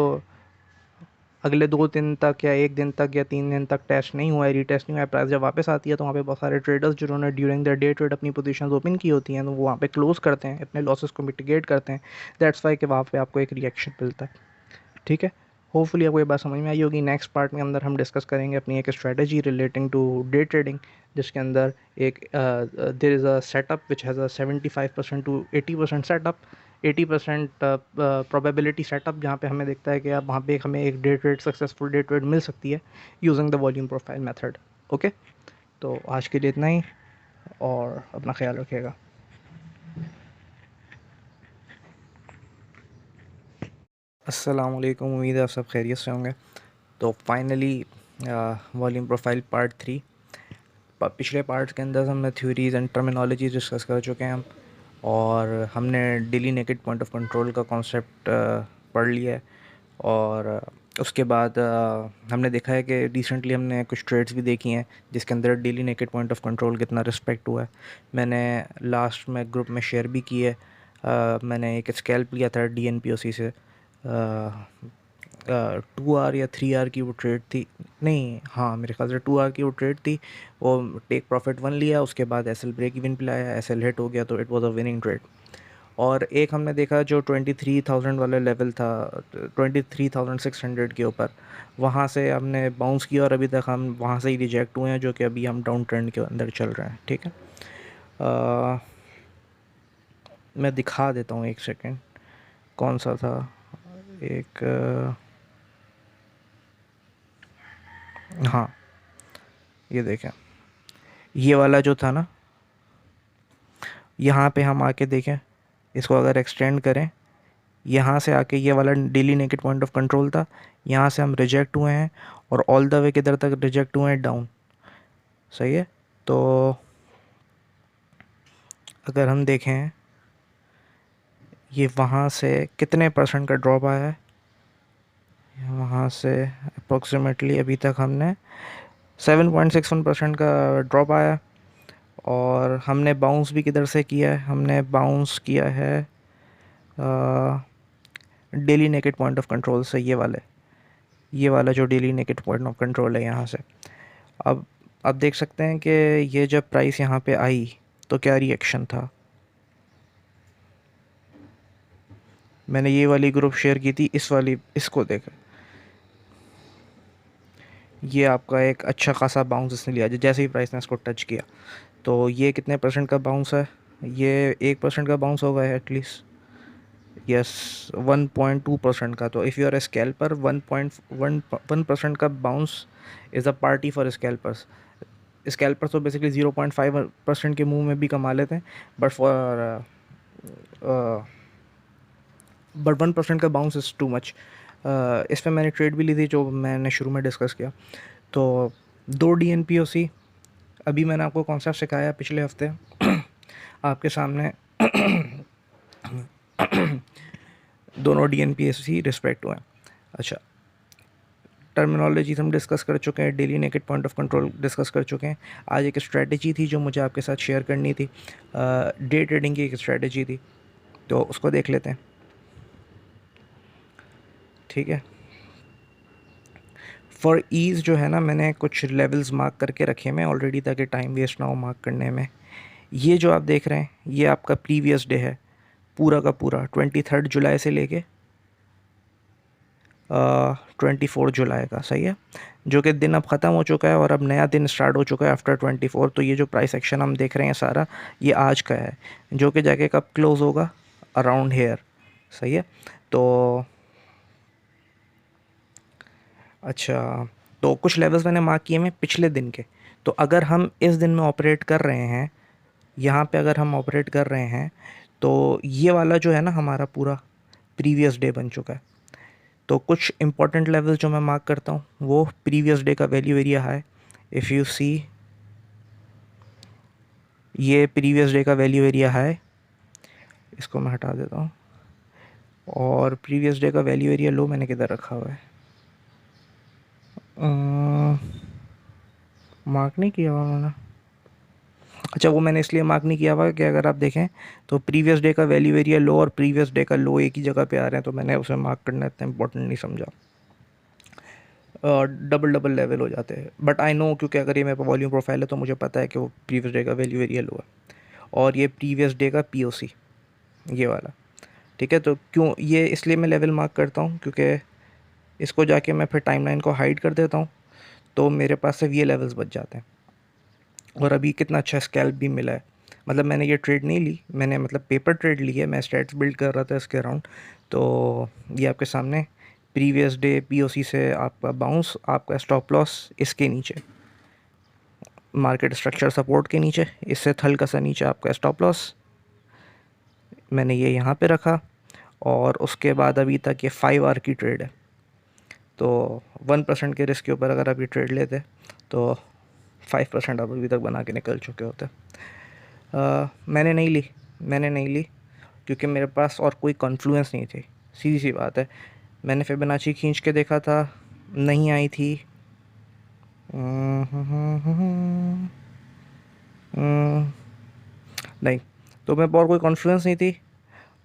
अगले 2 दिन तक या 1 दिन तक या 3 दिन तक टेस्ट नहीं हुआ है, रीटेस्ट नहीं हुआ है, प्राइस जब वापस आती है तो वहाँ पे बहुत सारे ट्रेडर्स जिन्होंने ड्यूरिंग द डे ट्रेड अपनी पोजीशंस ओपन की होती हैं तो वो वहाँ पे क्लोज करते हैं, अपने लॉसेस को मिटिगेट करते हैं। दैट्स वाई कि वहाँ पे आपको एक रिएक्शन मिलता है। ठीक है, होपफुली आपको ये बात समझ में आई होगी। नेक्स्ट पार्ट में अंदर हम डिस्कस करेंगे अपनी एक strategy relating to day trading, जिसके अंदर एक there is a setup which has a 75% to 80% setup 80% probability setup, जहाँ पे हमें दिखता है कि अब वहाँ पे हमें एक day trade, successful day trade मिल सकती है using the volume profile method. Okay, तो आज के लिए इतना ही, और अपना ख्याल रखिएगा। अस्सलाम वालेकुम, उम्मीद है आप सब खैरियत से होंगे। तो फाइनली वॉल्यूम प्रोफाइल पार्ट 3, पिछले पार्ट्स के अंदर हमने थ्योरीज़ एंड टर्मिनोलॉजीज डिस्कस कर चुके हैं हम, और हमने daily naked point of control का कॉन्सेप्ट पढ़ लिया है। और उसके बाद हमने देखा है कि रिसेंटली हमने कुछ ट्रेड्स भी देखी हैं जिसके अंदर daily naked point of control कितना रिस्पेक्ट हुआ है। मैंने लास्ट में ग्रुप में शेयर भी की है। मैंने एक स्कैल्प लिया था DNPOC से। 2 आवर या 3 आवर की वो ट्रेड थी, नहीं हाँ मेरे ख्याल से 2 आवर की वो ट्रेड थी। वो टेक प्रॉफिट 1 लिया, उसके बाद SL ब्रेक इवन पे लाया, SL हिट हो गया, तो it was a winning trade. और एक हमने देखा जो 23,000 वाला लेवल था, 23,600 के ऊपर, वहाँ से हमने बाउंस किया और अभी तक हम वहाँ से ही रिजेक्ट हुए हैं, जो कि अभी हम डाउन ट्रेंड के अंदर चल रहे हैं। ठीक है, मैं दिखा देता हूँ, एक सेकेंड, कौन सा था, एक हाँ ये देखें, ये वाला जो था ना, यहाँ पे हम आके देखें, इसको अगर एक्सटेंड करें, यहाँ से आके ये वाला daily naked point of control था, यहाँ से हम रिजेक्ट हुए हैं और ऑल द वे किधर तक रिजेक्ट हुए हैं, डाउन। सही है, तो अगर हम देखें ये वहाँ से कितने परसेंट का ड्रॉप आया है, वहाँ से अप्रोक्सीमेटली अभी तक हमने 7.61% का ड्रॉप आया। और हमने बाउंस भी किधर से किया है, हमने बाउंस किया है daily naked point of control से, ये वाला जो daily naked point of control है यहाँ से। अब देख सकते हैं कि ये जब प्राइस यहाँ पे आई तो क्या रिएक्शन था। मैंने ये वाली ग्रुप शेयर की थी, इसको देखा, ये आपका एक अच्छा खासा बाउंस इसने लिया जैसे ही प्राइस ने इसको टच किया। तो ये कितने परसेंट का बाउंस है, ये 1% का बाउंस होगा एटलीस्ट, यस 1.2% का। तो if you are a scalper, 1.1% का bounce is a party for scalpers. Scalpers तो बेसिकली 0.5% के मूव में भी कमा लेते हैं, बट 1% का बाउंस इज़ टू मच। इस पर मैंने ट्रेड भी ली थी, जो मैंने शुरू में डिस्कस किया। तो 2 DNPOC अभी मैंने आपको कॉन्सेप्ट सिखाया पिछले हफ्ते आपके सामने दोनों DNPOC रिस्पेक्ट हुए हैं। अच्छा, टर्मिनोलॉजी हम डिस्कस कर चुके हैं, daily naked point of control discuss कर चुके हैं। आज एक स्ट्रेटजी थी जो मुझे आपके साथ शेयर करनी थी, डे ट्रेडिंग की एक स्ट्रेटजी थी, तो उसको देख लेते हैं। ठीक है, फॉर ईज़ जो है ना, मैंने कुछ लेवल्स मार्क करके रखे हैं ऑलरेडी, ताकि टाइम वेस्ट ना हो मार्क करने में। ये जो आप देख रहे हैं, ये आपका प्रीवियस डे है, पूरा का पूरा 23 जुलाई से लेके 24 जुलाई का। सही है, जो कि दिन अब ख़त्म हो चुका है और अब नया दिन स्टार्ट हो चुका है आफ्टर 24। तो ये जो प्राइस एक्शन हम देख रहे हैं सारा, ये आज का है, जो कि जाके कब क्लोज़ होगा, अराउंड हेयर। सही है, तो अच्छा, तो कुछ लेवल्स मैंने मार्क किए हैं पिछले दिन के। तो अगर हम इस दिन में ऑपरेट कर रहे हैं, यहाँ पे अगर हम ऑपरेट कर रहे हैं, तो ये वाला जो है ना हमारा पूरा प्रीवियस डे बन चुका है। तो कुछ इंपॉर्टेंट लेवल्स जो मैं मार्क करता हूँ, वो प्रीवियस डे का value area high. If you see, ये प्रीवियस डे का वैल्यू एरिया हाई, इसको मैं हटा देता हूँ। और प्रीवियस डे का वैल्यू एरिया लो मैंने किधर रखा हुआ है, मार्क नहीं किया हुआ मैंने। अच्छा, वो मैंने इसलिए मार्क नहीं किया हुआ कि अगर आप देखें तो प्रीवियस डे का वैल्यू एरिया लो और प्रीवियस डे का लो एक ही जगह पे आ रहे हैं, तो मैंने उसे मार्क करना इतना इंपॉर्टेंट नहीं समझा। डबल डबल लेवल हो जाते हैं, बट आई नो, क्योंकि अगर ये मेरे वॉल्यूम प्रोफाइल है तो मुझे पता है कि वो प्रीवियस डे का वैल्यू एरिया लो है और ये प्रीवियस डे का POC, ये वाला। ठीक है, तो क्यों ये इसलिए मैं लेवल मार्क करता हूँ, क्योंकि इसको जाके मैं फिर टाइमलाइन को हाइड कर देता हूँ, तो मेरे पास सिर्फ ये लेवल्स बच जाते हैं। और अभी कितना अच्छा स्कैल्प भी मिला है, मतलब मैंने ये ट्रेड नहीं ली, मैंने मतलब पेपर ट्रेड ली है, मैं स्टैट्स बिल्ड कर रहा था इसके अराउंड। तो ये आपके सामने प्रीवियस डे पीओसी से आपका बाउंस, आपका स्टॉप लॉस इसके नीचे, मार्केट स्ट्रक्चर सपोर्ट के नीचे, इससे हल्का सा नीचे आपका स्टॉप लॉस, मैंने ये यहाँ पे रखा। और उसके बाद अभी तक ये 5 आवर की ट्रेड है, तो 1% के रिस्क के ऊपर अगर आप ये ट्रेड लेते तो 5% आप अभी तक बना के निकल चुके होते। मैंने नहीं ली, मैंने नहीं ली क्योंकि मेरे पास और कोई कॉन्फ्लुएंस नहीं थी, सीधी सी बात है। मैंने फिबोनाची खींच के देखा था, नहीं आई थी। नहीं, तो मेरे पास और कोई कॉन्फ्लुएंस नहीं थी,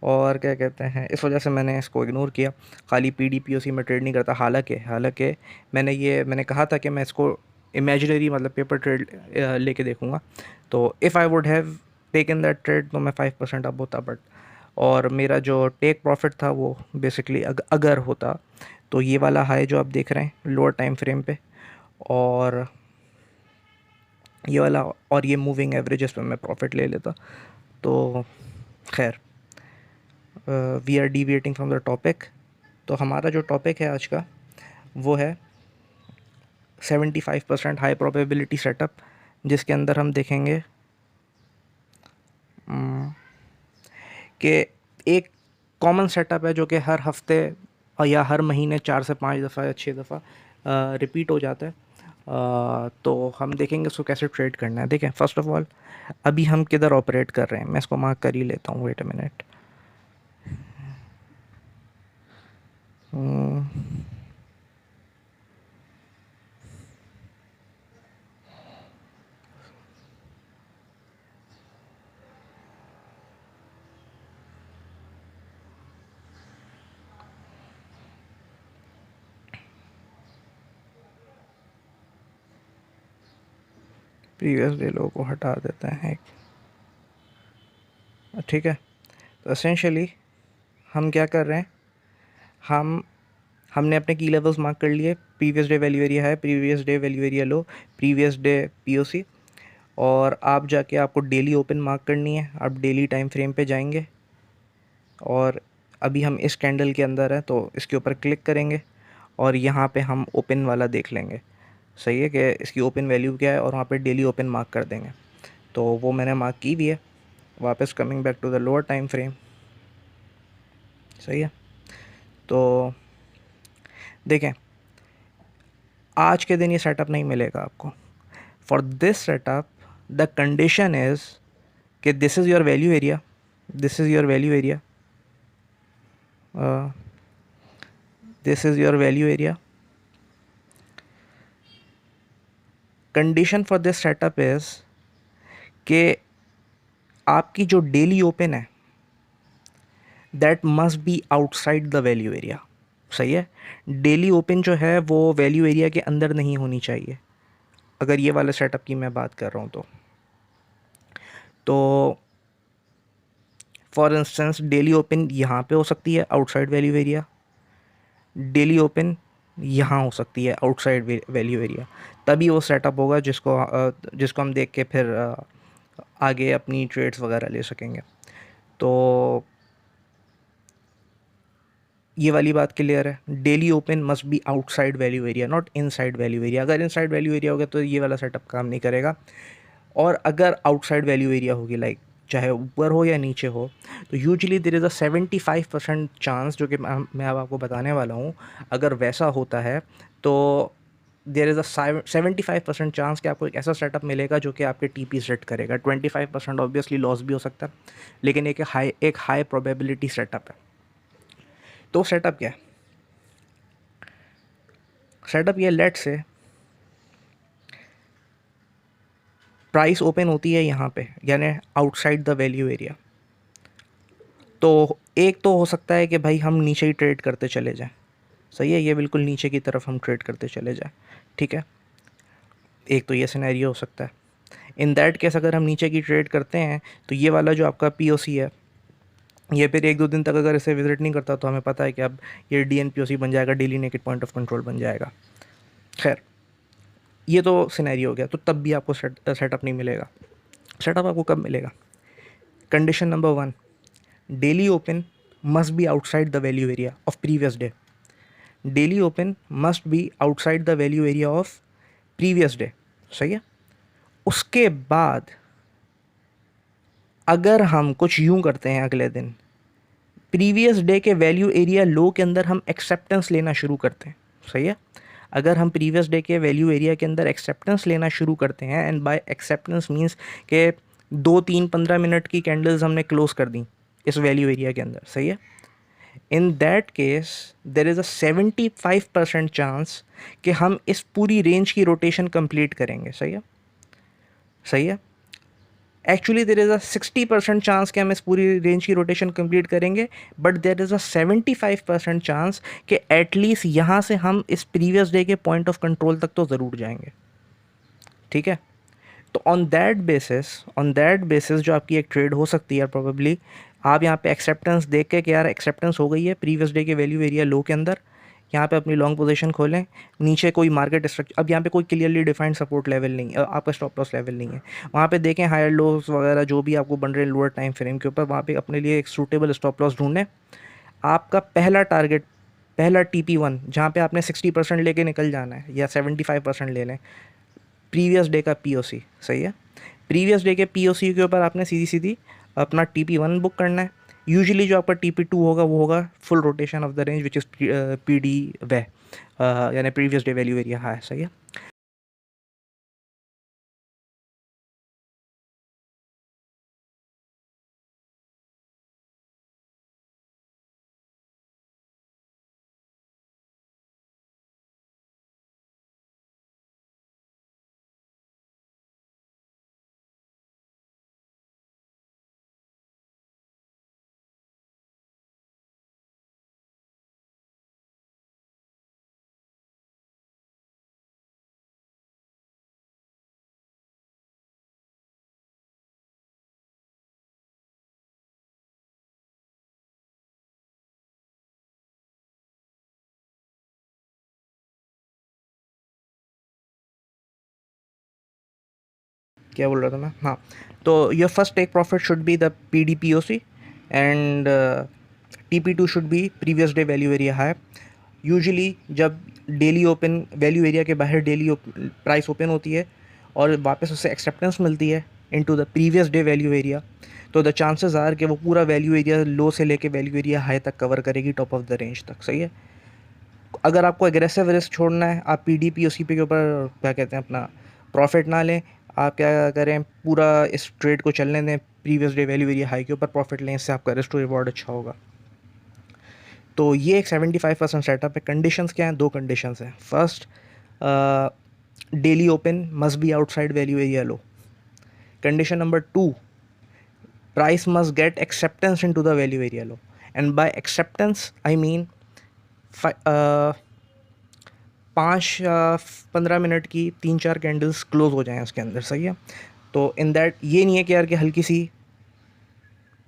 और क्या कहते हैं, इस वजह से मैंने इसको इग्नोर किया। खाली पीडीपीओसी में ट्रेड नहीं करता, हालांकि मैंने कहा था कि मैं इसको इमेजिनरी मतलब पेपर ट्रेड लेके देखूंगा। तो if I would have taken that trade तो मैं 5% अप होता, बट और मेरा जो टेक प्रॉफिट था वो बेसिकली अगर होता तो ये वाला हाई जो आप देख रहे हैं लोअर टाइम फ्रेम पे, और ये वाला और ये मूविंग एवरेजेस पे मैं प्रॉफिट ले लेता। तो खैर, we are deviating from the topic. तो हमारा जो टॉपिक है आज का वो है 75% हाई प्रोबेबिलिटी सेटअप, जिसके अंदर हम देखेंगे कि एक कॉमन सेटअप है जो कि हर हफ्ते या हर महीने 4 से 5 दफ़ा या 6 दफ़ा रिपीट हो जाता है। तो हम देखेंगे उसको कैसे ट्रेड करना है। देखें, फर्स्ट ऑफ ऑल अभी हम किधर ऑपरेट कर रहे हैं, मैं इसको मार्क कर ही लेता हूँ, wait a minute. Previous day low को हटा देते हैं, ठीक है। तो एसेंशियली हम क्या कर रहे हैं, हमने अपने की लेवल्स मार्क कर लिए, प्रीवियस डे वैल्यू एरिया है, प्रीवियस डे वैल्यू एरिया लो, प्रीवियस डे पीओसी, और आप जाके आपको डेली ओपन मार्क करनी है। आप डेली टाइम फ्रेम पे जाएंगे और अभी हम इस कैंडल के अंदर हैं तो इसके ऊपर क्लिक करेंगे और यहाँ पे हम ओपन वाला देख लेंगे, सही है, कि इसकी ओपन वैल्यू क्या है, और वहाँ पे डेली ओपन मार्क कर देंगे। तो वो मैंने मार्क की भी है। वापस coming back to the lower time frame, सही है। तो देखें, आज के दिन ये सेटअप नहीं मिलेगा आपको। For this setup the condition is कि this is your value area, this is your value area, this is your value area. Condition for this setup is कि आपकी जो डेली ओपन है that must be outside the value area, सही है। Daily open जो है वो value area के अंदर नहीं होनी चाहिए, अगर ये वाले सेटअप की मैं बात कर रहा हूँ तो फॉर इंस्टेंस डेली ओपन यहाँ पे हो सकती है outside value area, daily open यहाँ हो सकती है आउटसाइड वैल्यू एरिया, तभी वो सेटअप होगा जिसको हम देख के फिर आगे अपनी ट्रेड्स वगैरह ले सकेंगे। तो ये वाली बात क्लियर है, daily open must be outside value area, not inside value area. अगर इनसाइड वैल्यू एरिया होगा तो ये वाला सेटअप काम नहीं करेगा, और अगर आउटसाइड वैल्यू एरिया होगी, लाइक चाहे ऊपर हो या नीचे हो, तो usually there is a 75% chance, जो कि मैं अब आपको बताने वाला हूँ, अगर वैसा होता है तो देयर इज़ अ 75% चांस कि आपको एक ऐसा सेटअप मिलेगा जो कि आपके टीपी सेट करेगा। 25% ऑब्वियसली लॉस भी हो सकता है, लेकिन एक हाई प्रोबेबिलिटी सेटअप है। तो सेटअप क्या है, सेटअप ये, लेट से प्राइस ओपन होती है यहाँ पे, यानी आउटसाइड द वैल्यू एरिया, तो एक तो हो सकता है कि भाई हम नीचे ही ट्रेड करते चले जाएं, सही है, ये बिल्कुल नीचे की तरफ हम ट्रेड करते चले जाएं, ठीक है। एक तो ये सिनेरियो हो सकता है। इन दैट केस अगर हम नीचे की ट्रेड करते हैं तो ये वाला जो आपका पीओसी है, ये फिर 1-2 दिन तक अगर इसे विजिट नहीं करता तो हमें पता है कि अब ये डीएनपीओसी बन जाएगा, daily naked point of control बन जाएगा। खैर, ये तो सिनेरियो हो गया, तो तब भी आपको सेटअप नहीं मिलेगा। सेटअप आपको कब मिलेगा, condition number 1, daily open must be outside the value area of previous day. Daily open must be outside the value area of previous day, सही है। उसके बाद अगर हम कुछ यूं करते हैं, अगले दिन प्रीवियस डे के वैल्यू एरिया लो के अंदर हम एक्सेप्टेंस लेना शुरू करते हैं, सही है। अगर हम प्रीवियस डे के वैल्यू एरिया के अंदर एक्सेप्टेंस लेना शुरू करते हैं, एंड बाय एक्सेप्टेंस मींस के 2-3-15 मिनट की कैंडल्स हमने क्लोज कर दी इस वैल्यू एरिया के अंदर, सही है। In that case there is a 75% chance कि हम इस पूरी रेंज की रोटेशन कंप्लीट करेंगे, सही है, सही है। Actually there is a 60% chance कि हम इस पूरी रेंज की रोटेशन कंप्लीट करेंगे, but there is a 75% chance कि एटलीस्ट यहाँ से हम इस प्रीवियस डे के पॉइंट ऑफ कंट्रोल तक तो ज़रूर जाएंगे, ठीक है। तो ऑन दैट बेसिस जो आपकी एक ट्रेड हो सकती है प्रोबेबली, आप यहाँ पे एक्सेप्टेंस देख के कि यार एक्सेप्टेंस हो गई है प्रीवियस डे के वैल्यू एरिया लो के अंदर, यहाँ पे अपनी लॉन्ग पोजीशन खोलें। नीचे कोई मार्केट स्ट्रक्चर, अब यहाँ पे कोई क्लियरली डिफाइंड सपोर्ट लेवल नहीं है, आपका स्टॉप लॉस लेवल नहीं है, वहाँ पे देखें हायर लोस वगैरह जो भी आपको बन रहे हैं लोअर टाइम फ्रेम के ऊपर, वहाँ पे अपने लिए एक सूटेबल स्टॉप लॉस ढूंढें। आपका पहला टारगेट, पहला TP1 जहाँ पे आपने 60% लेके निकल जाना है, या 75% ले लें, प्रीवियस डे का POC, सही है। प्रीवियस डे के POC के ऊपर आपने सीधी सीधी अपना TP1 बुक करना है। यूजुअली जो आपका TP2 होगा वो होगा full rotation of the range which is PD वे, यानी previous day value area high, सही है। क्या बोल रहा था मैं, हाँ। तो your first take profit should be the PD POC, and TP2 should be previous day value area high. Usually जब डेली ओपन वैल्यू एरिया के बाहर डेली प्राइस ओपन होती है और वापस उससे एक्सेप्टेंस मिलती है into the previous day value area, तो द चांसेस आर कि वो पूरा वैल्यू एरिया लो से लेके वैल्यू एरिया हाई तक कवर करेगी, टॉप ऑफ द रेंज तक, सही है। अगर आपको एग्रेसिव रिस्क छोड़ना है, आप PD POC पे के ऊपर क्या कहते हैं अपना प्रॉफिट ना लें, आप क्या करें, पूरा इस ट्रेड को चलने दें, previous day value area high के ऊपर प्रॉफिट लें, इससे आपका रिस्क टू रिवॉर्ड अच्छा होगा। तो ये एक 75% सेटअप है। कंडीशंस क्या हैं? 2 कंडीशंस हैं। First, daily open must be outside value area low. Condition number 2, price must get acceptance into the value area low, and by acceptance I mean 5-15 minute की 3-4 कैंडल्स क्लोज हो जाएं उसके अंदर, सही है। तो इन दैट ये नहीं है कि यार कि हल्की सी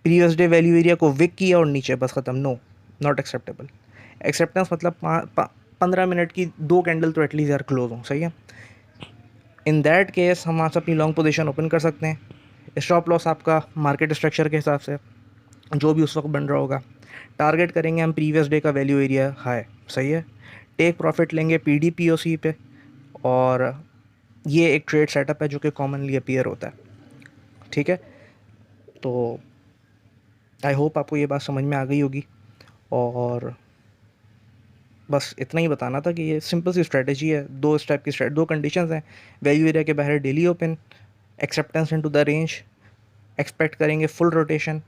प्रीवियस डे वैल्यू एरिया को विक किया और नीचे बस ख़त्म, नो, नॉट एक्सेप्टेबल। एक्सेप्टेंस मतलब 15 मिनट की 2 कैंडल तो एटलीस्ट यार क्लोज हों, सही है। इन दैट केस हम वहाँ से अपनी लॉन्ग पोजीशन ओपन कर सकते हैं। स्टॉप लॉस आपका मार्केट स्ट्रक्चर के हिसाब से जो भी उस वक्त बन रहा होगा, टारगेट करेंगे हम प्रीवियस डे का वैल्यू एरिया हाई, सही है। टेक प्रॉफिट लेंगे PD POC पे, और ये एक ट्रेड सेटअप है जो कि कॉमनली अपीयर होता है, ठीक है। तो आई होप आपको ये बात समझ में आ गई होगी, और बस इतना ही बताना था कि ये सिंपल सी स्ट्रेटजी है। 2 स्टेप की 2 कंडीशंस हैं। वैल्यू एरिया के बाहर daily open, acceptance into the range, expect करेंगे फुल रोटेशन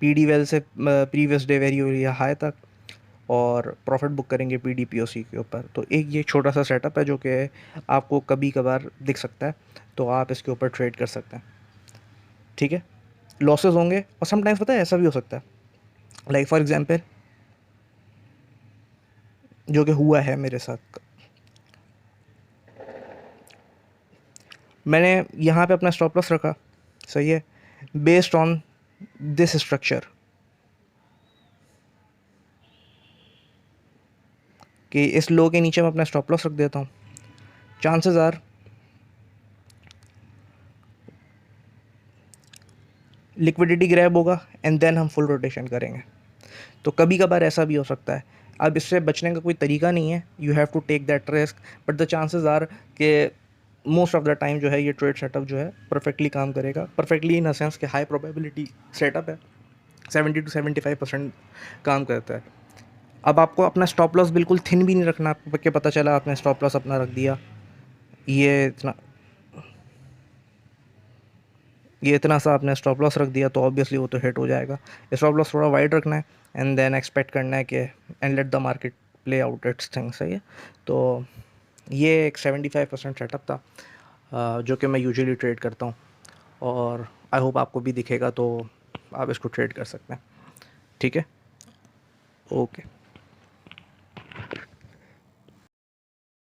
PD वेल से previous day value area high तक, और प्रॉफिट बुक करेंगे PD POC के ऊपर। तो एक ये छोटा सा सेटअप है जो कि आपको कभी कभार दिख सकता है, तो आप इसके ऊपर ट्रेड कर सकते हैं, ठीक है। लॉसेस होंगे, और समटाइम्स पता है ऐसा भी हो सकता है, लाइक फॉर एग्जांपल जो कि हुआ है मेरे साथ। मैंने यहाँ पे अपना स्टॉप लॉस रखा, सही है, बेस्ड ऑन दिस स्ट्रक्चर, कि इस लो के नीचे मैं अपना स्टॉप लॉस रख देता हूँ। चांसेस आर लिक्विडिटी ग्रैब होगा एंड देन हम फुल रोटेशन करेंगे। तो कभी कभार ऐसा भी हो सकता है। अब इससे बचने का कोई तरीका नहीं है, you have to take that risk, but the chances are कि मोस्ट ऑफ द टाइम जो है ये ट्रेड सेटअप जो है परफेक्टली काम करेगा। परफेक्टली इन अ सेंस कि हाई प्रोबेबिलिटी सेटअप है, 70 to 75% काम करता है। अब आपको अपना स्टॉप लॉस बिल्कुल थिन भी नहीं रखना, आपको कि पता चला आपने स्टॉप लॉस अपना रख दिया, ये इतना सा आपने स्टॉप लॉस रख दिया तो ऑब्वियसली वो तो हिट हो जाएगा। स्टॉप लॉस थोड़ा वाइड रखना है एंड देन एक्सपेक्ट करना है कि and let the market play out it's things, सही है। तो ये एक 75% सेटअप था जो कि मैं यूजुअली ट्रेड करता हूँ, और आई होप आपको भी दिखेगा, तो आप इसको ट्रेड कर सकते हैं। ठीक है, ओके।